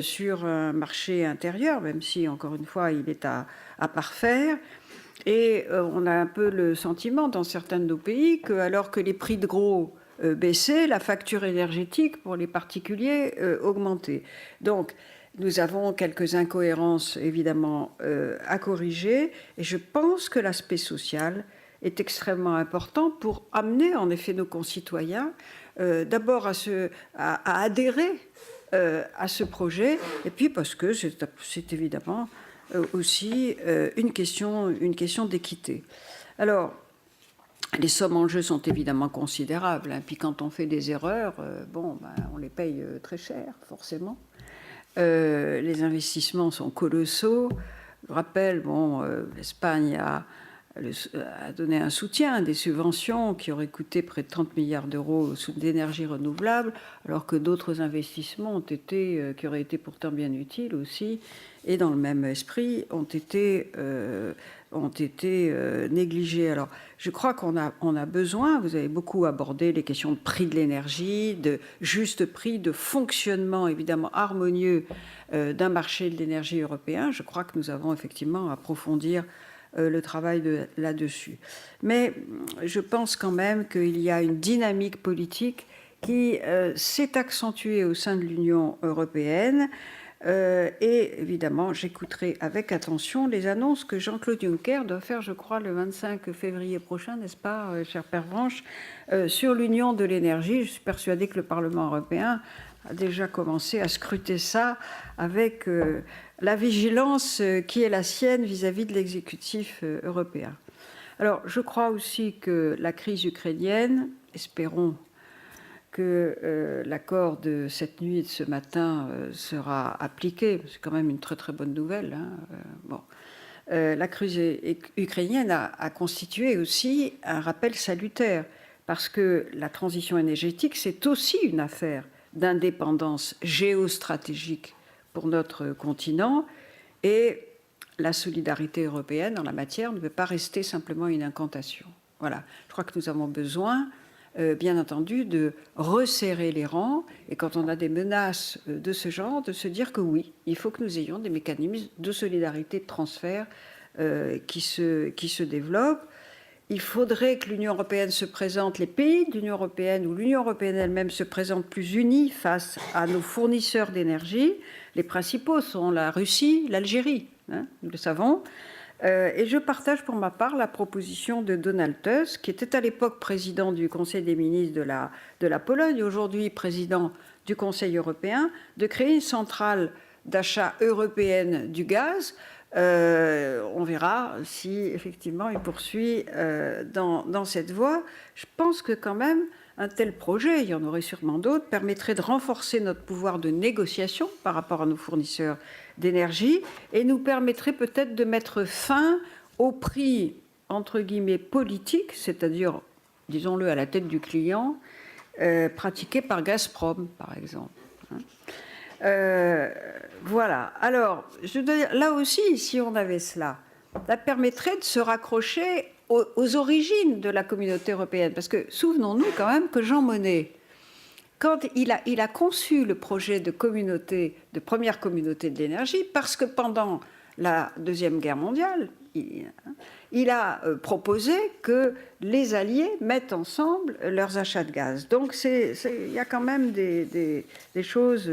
Speaker 7: sur un marché intérieur, même si, encore une fois, il est à parfaire. Et on a un peu le sentiment dans certains de nos pays que, alors que les prix de gros baissaient, la facture énergétique pour les particuliers augmentait. Donc, nous avons quelques incohérences, évidemment, à corriger. Et je pense que l'aspect social est extrêmement important pour amener, en effet, nos concitoyens d'abord à adhérer à ce projet, et puis parce que c'est évidemment aussi une question d'équité. Alors, les sommes en jeu sont évidemment considérables, puis quand on fait des erreurs, on les paye très cher, forcément. Les investissements sont colossaux. Je rappelle, l'Espagne a donné un soutien, des subventions qui auraient coûté près de 30 milliards d'euros d'énergie renouvelable, alors que d'autres investissements qui auraient été pourtant bien utiles aussi, et dans le même esprit, ont été négligés. Alors, je crois qu'on a besoin, vous avez beaucoup abordé les questions de prix de l'énergie, de juste prix, de fonctionnement évidemment harmonieux d'un marché de l'énergie européen. Je crois que nous avons effectivement à approfondir le travail là-dessus. Mais je pense quand même qu'il y a une dynamique politique qui s'est accentuée au sein de l'Union européenne. Et évidemment, j'écouterai avec attention les annonces que Jean-Claude Juncker doit faire, je crois, le 25 février prochain, n'est-ce pas, cher Pervenche, sur l'Union de l'énergie. Je suis persuadée que le Parlement européen a déjà commencé à scruter ça avec la vigilance qui est la sienne vis-à-vis de l'exécutif européen. Alors, je crois aussi que la crise ukrainienne, espérons que l'accord de cette nuit et de ce matin sera appliqué. C'est quand même une très très bonne nouvelle. Bon. La crise ukrainienne a constitué aussi un rappel salutaire, parce que la transition énergétique, c'est aussi une affaire d'indépendance géostratégique pour notre continent, et la solidarité européenne en la matière ne peut pas rester simplement une incantation. Voilà. Je crois que nous avons besoin bien entendu, de resserrer les rangs, et quand on a des menaces de ce genre, de se dire que oui, il faut que nous ayons des mécanismes de solidarité, de transfert qui se développent. Il faudrait que l'Union européenne se présente, les pays de l'Union européenne ou l'Union européenne elle-même se présente plus unis face à nos fournisseurs d'énergie. Les principaux sont la Russie, l'Algérie, hein, nous le savons. Et je partage pour ma part la proposition de Donald Tusk, qui était à l'époque président du Conseil des ministres de la Pologne, aujourd'hui président du Conseil européen, de créer une centrale d'achat européenne du gaz. On verra si effectivement il poursuit dans cette voie. Je pense que quand même un tel projet, il y en aurait sûrement d'autres, permettrait de renforcer notre pouvoir de négociation par rapport à nos fournisseurs d'énergie et nous permettrait peut-être de mettre fin au prix, entre guillemets, politique, c'est-à-dire, disons-le, à la tête du client, pratiqué par Gazprom, par exemple. Voilà. Alors, je dois dire, là aussi, si on avait cela, ça permettrait de se raccrocher aux origines de la communauté européenne. Parce que souvenons-nous quand même que Jean Monnet, quand il a conçu le projet de première communauté de l'énergie, parce que pendant la Deuxième Guerre mondiale, il a proposé que les Alliés mettent ensemble leurs achats de gaz. Donc il y a quand même des choses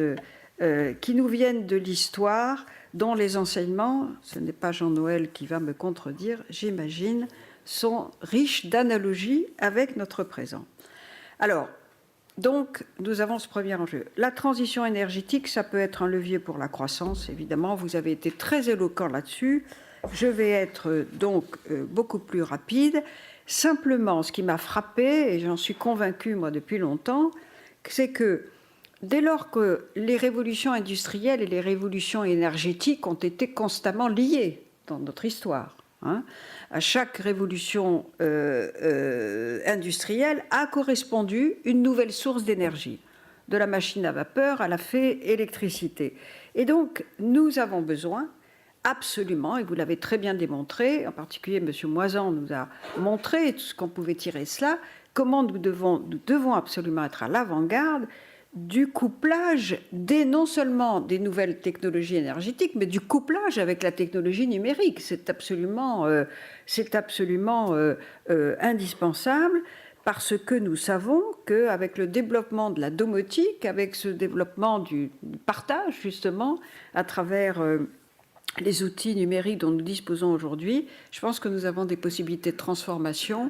Speaker 7: qui nous viennent de l'histoire, dont les enseignements, ce n'est pas Jean-Noël qui va me contredire, j'imagine, sont riches d'analogies avec notre présent. Alors, donc, nous avons ce premier enjeu. La transition énergétique, ça peut être un levier pour la croissance, évidemment. Vous avez été très éloquent là-dessus. Je vais être donc beaucoup plus rapide. Simplement, ce qui m'a frappé, et j'en suis convaincue, moi, depuis longtemps, c'est que dès lors que les révolutions industrielles et les révolutions énergétiques ont été constamment liées dans notre histoire, hein, à chaque révolution industrielle a correspondu une nouvelle source d'énergie, de la machine à vapeur à la fée électricité. Et donc, nous avons besoin absolument, et vous l'avez très bien démontré, en particulier M. Moisan nous a montré tout ce qu'on pouvait tirer de cela, comment nous devons absolument être à l'avant-garde du couplage non seulement des nouvelles technologies énergétiques, mais du couplage avec la technologie numérique. C'est absolument indispensable, parce que nous savons qu'avec le développement de la domotique, avec ce développement du partage, justement, à travers les outils numériques dont nous disposons aujourd'hui, je pense que nous avons des possibilités de transformation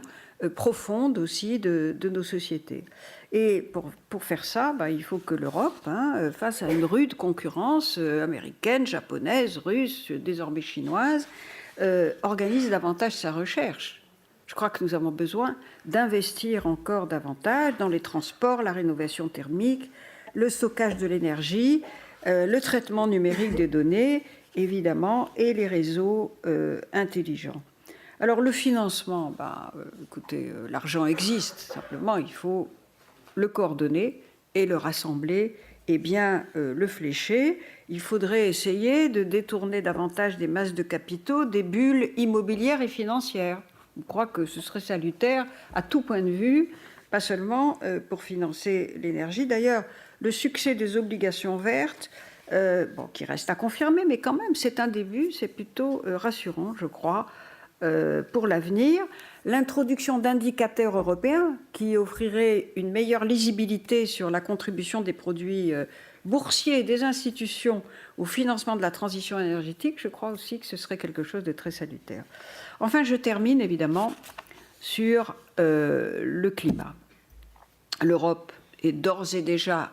Speaker 7: profonde aussi de nos sociétés. Et pour faire ça, il faut que l'Europe, face à une rude concurrence américaine, japonaise, russe, désormais chinoise, organise davantage sa recherche. Je crois que nous avons besoin d'investir encore davantage dans les transports, la rénovation thermique, le stockage de l'énergie, le traitement numérique des données, évidemment, et les réseaux intelligents. Alors le financement, écoutez, l'argent existe, simplement il faut le coordonner et le rassembler et bien le flécher. Il faudrait essayer de détourner davantage des masses de capitaux des bulles immobilières et financières. Je crois que ce serait salutaire à tout point de vue, pas seulement pour financer l'énergie. D'ailleurs, le succès des obligations vertes, qui reste à confirmer, mais quand même, c'est un début, c'est plutôt rassurant, je crois, pour l'avenir. L'introduction d'indicateurs européens qui offriraient une meilleure lisibilité sur la contribution des produits boursiers et des institutions au financement de la transition énergétique, je crois aussi que ce serait quelque chose de très salutaire. Enfin, je termine évidemment sur le climat. L'Europe est d'ores et déjà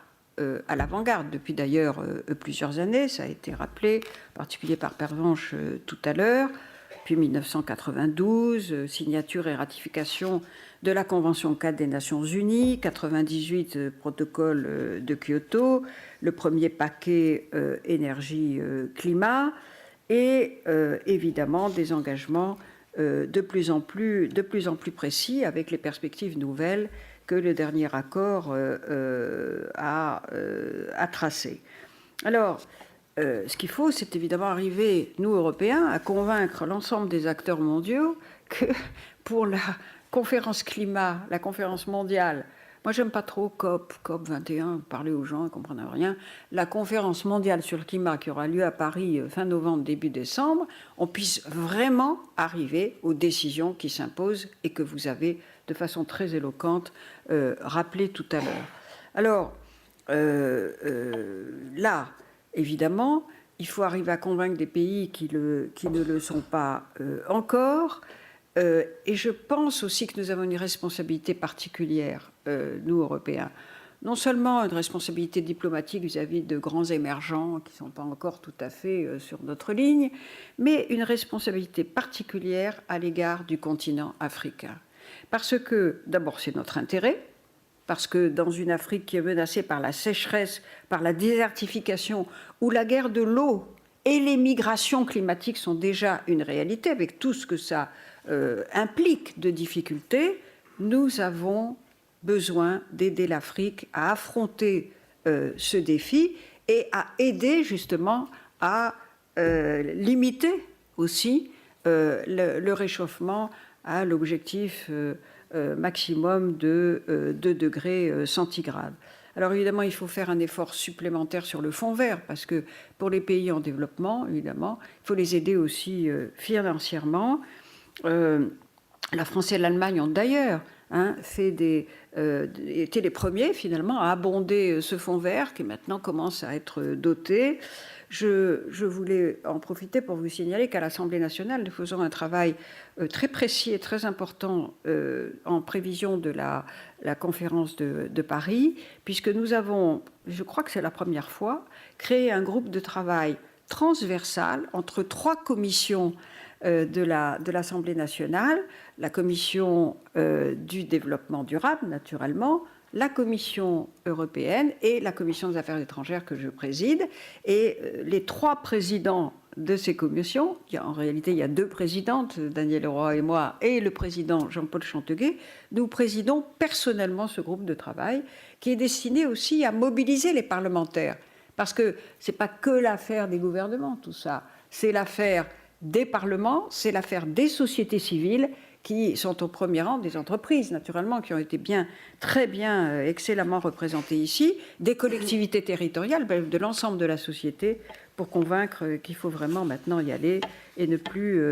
Speaker 7: à l'avant-garde depuis d'ailleurs plusieurs années, ça a été rappelé, en particulier par Pervenche tout à l'heure. Puis 1992, signature et ratification de la Convention cadre des Nations Unies, 98, protocole de Kyoto, le premier paquet énergie-climat, et évidemment des engagements de plus en plus précis avec les perspectives nouvelles que le dernier accord a tracées. Alors, ce qu'il faut, c'est évidemment arriver, nous, Européens, à convaincre l'ensemble des acteurs mondiaux que pour la conférence climat, la conférence mondiale, moi, j'aime pas trop COP 21, parler aux gens, ils ne comprennent rien. La conférence mondiale sur le climat qui aura lieu à Paris fin novembre, début décembre, on puisse vraiment arriver aux décisions qui s'imposent et que vous avez, de façon très éloquente, rappelé tout à l'heure. Alors, là, évidemment, il faut arriver à convaincre des pays qui ne le sont pas encore. Et je pense aussi que nous avons une responsabilité particulière, nous, Européens. Non seulement une responsabilité diplomatique vis-à-vis de grands émergents qui ne sont pas encore tout à fait sur notre ligne, mais une responsabilité particulière à l'égard du continent africain. Parce que, d'abord, c'est notre intérêt, parce que dans une Afrique qui est menacée par la sécheresse, par la désertification, où la guerre de l'eau et les migrations climatiques sont déjà une réalité, avec tout ce que ça implique de difficultés, nous avons besoin d'aider l'Afrique à affronter ce défi et à aider justement à limiter aussi le réchauffement à l'objectif maximum de 2 degrés centigrades. Alors évidemment, il faut faire un effort supplémentaire sur le fonds vert, parce que pour les pays en développement, évidemment, il faut les aider aussi financièrement. La France et l'Allemagne ont d'ailleurs été les premiers finalement à abonder ce fonds vert qui maintenant commence à être doté. Je voulais en profiter pour vous signaler qu'à l'Assemblée nationale, nous faisons un travail très précis et très important en prévision de la conférence de Paris, puisque nous avons, je crois que c'est la première fois, créé un groupe de travail transversal entre 3 commissions de l'Assemblée nationale, la commission du développement durable, naturellement, la Commission européenne et la Commission des affaires étrangères que je préside. Et les 3 présidents de ces commissions, en réalité il y a 2 présidentes, Danielle Leroy et moi, et le président Jean-Paul Chanteguet, nous présidons personnellement ce groupe de travail qui est destiné aussi à mobiliser les parlementaires. Parce que ce n'est pas que l'affaire des gouvernements, tout ça. C'est l'affaire des parlements, c'est l'affaire des sociétés civiles qui sont au premier rang, des entreprises, naturellement, qui ont été très bien, excellemment représentées ici, des collectivités territoriales, de l'ensemble de la société, pour convaincre qu'il faut vraiment maintenant y aller et ne plus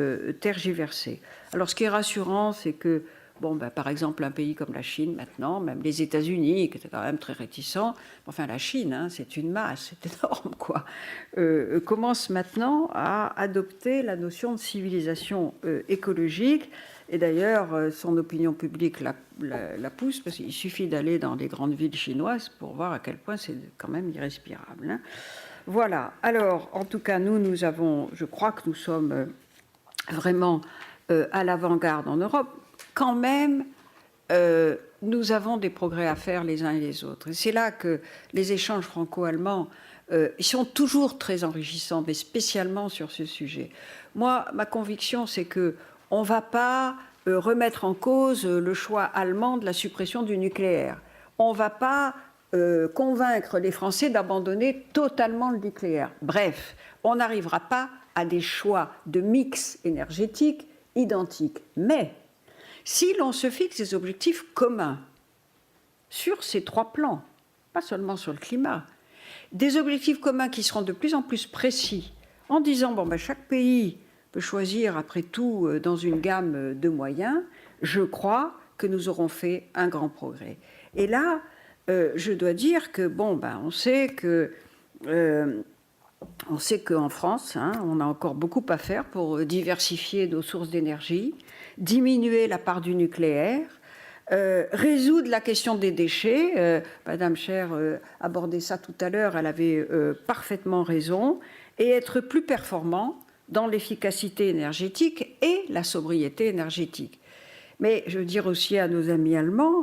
Speaker 7: tergiverser. Alors, ce qui est rassurant, c'est que, par exemple, un pays comme la Chine, maintenant, même les États-Unis, qui étaient quand même très réticents, enfin, la Chine, c'est une masse, c'est énorme, quoi, commence maintenant à adopter la notion de civilisation écologique. Et d'ailleurs, son opinion publique la pousse, parce qu'il suffit d'aller dans les grandes villes chinoises pour voir à quel point c'est quand même irrespirable. Voilà. Alors, en tout cas, je crois que nous sommes vraiment à l'avant-garde en Europe. Quand même, nous avons des progrès à faire les uns et les autres. Et c'est là que les échanges franco-allemands ils sont toujours très enrichissants, mais spécialement sur ce sujet. Moi, ma conviction, c'est que on ne va pas remettre en cause le choix allemand de la suppression du nucléaire. On ne va pas convaincre les Français d'abandonner totalement le nucléaire. Bref, on n'arrivera pas à des choix de mix énergétique identiques. Mais si l'on se fixe des objectifs communs sur ces 3 plans, pas seulement sur le climat, des objectifs communs qui seront de plus en plus précis, en disant chaque pays peut choisir après tout dans une gamme de moyens, je crois que nous aurons fait un grand progrès. Et là, je dois dire que on sait qu'en France, on a encore beaucoup à faire pour diversifier nos sources d'énergie, diminuer la part du nucléaire, résoudre la question des déchets. Madame Cher abordait ça tout à l'heure, elle avait parfaitement raison, et être plus performant dans l'efficacité énergétique et la sobriété énergétique. Mais je veux dire aussi à nos amis allemands,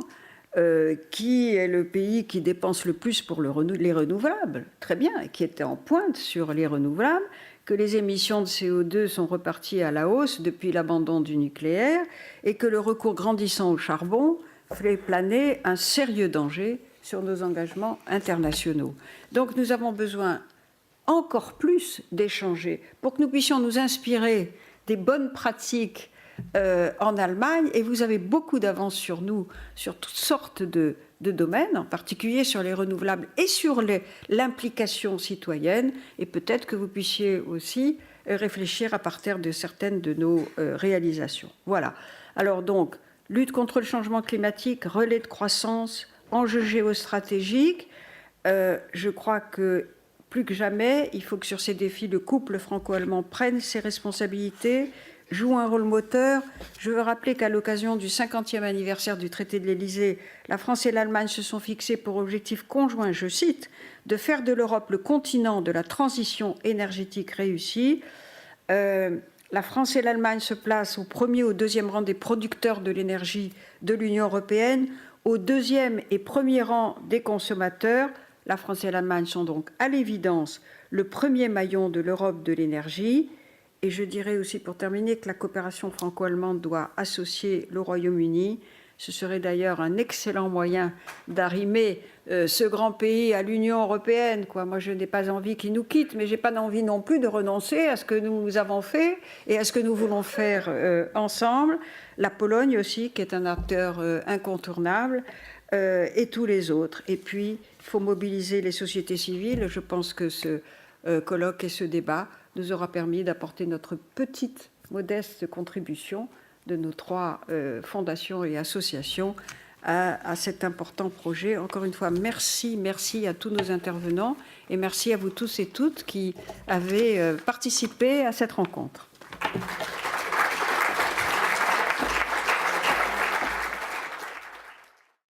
Speaker 7: qui est le pays qui dépense le plus pour les renouvelables, très bien, et qui était en pointe sur les renouvelables, que les émissions de CO2 sont reparties à la hausse depuis l'abandon du nucléaire et que le recours grandissant au charbon fait planer un sérieux danger sur nos engagements internationaux. Donc nous avons besoin encore plus d'échanger pour que nous puissions nous inspirer des bonnes pratiques en Allemagne, et vous avez beaucoup d'avance sur nous, sur toutes sortes de domaines, en particulier sur les renouvelables et sur l'implication citoyenne, et peut-être que vous puissiez aussi réfléchir à partir de certaines de nos réalisations. Voilà. Alors donc, lutte contre le changement climatique, relais de croissance, enjeux géostratégiques, je crois que plus que jamais, il faut que sur ces défis, le couple franco-allemand prenne ses responsabilités, joue un rôle moteur. Je veux rappeler qu'à l'occasion du 50e anniversaire du traité de l'Élysée, la France et l'Allemagne se sont fixés pour objectif conjoint, je cite, de faire de l'Europe le continent de la transition énergétique réussie. La France et l'Allemagne se placent au premier ou deuxième rang des producteurs de l'énergie de l'Union européenne, au deuxième et premier rang des consommateurs. La France et l'Allemagne sont donc à l'évidence le premier maillon de l'Europe de l'énergie. Et je dirais aussi pour terminer que la coopération franco-allemande doit associer le Royaume-Uni. Ce serait d'ailleurs un excellent moyen d'arrimer ce grand pays à l'Union européenne. Moi, je n'ai pas envie qu'il nous quitte, mais je n'ai pas envie non plus de renoncer à ce que nous avons fait et à ce que nous voulons faire ensemble. La Pologne aussi, qui est un acteur incontournable, et tous les autres. Et puis, il faut mobiliser les sociétés civiles. Je pense que ce colloque et ce débat nous aura permis d'apporter notre petite, modeste contribution de nos 3 fondations et associations à cet important projet. Encore une fois, merci à tous nos intervenants et merci à vous tous et toutes qui avez participé à cette rencontre.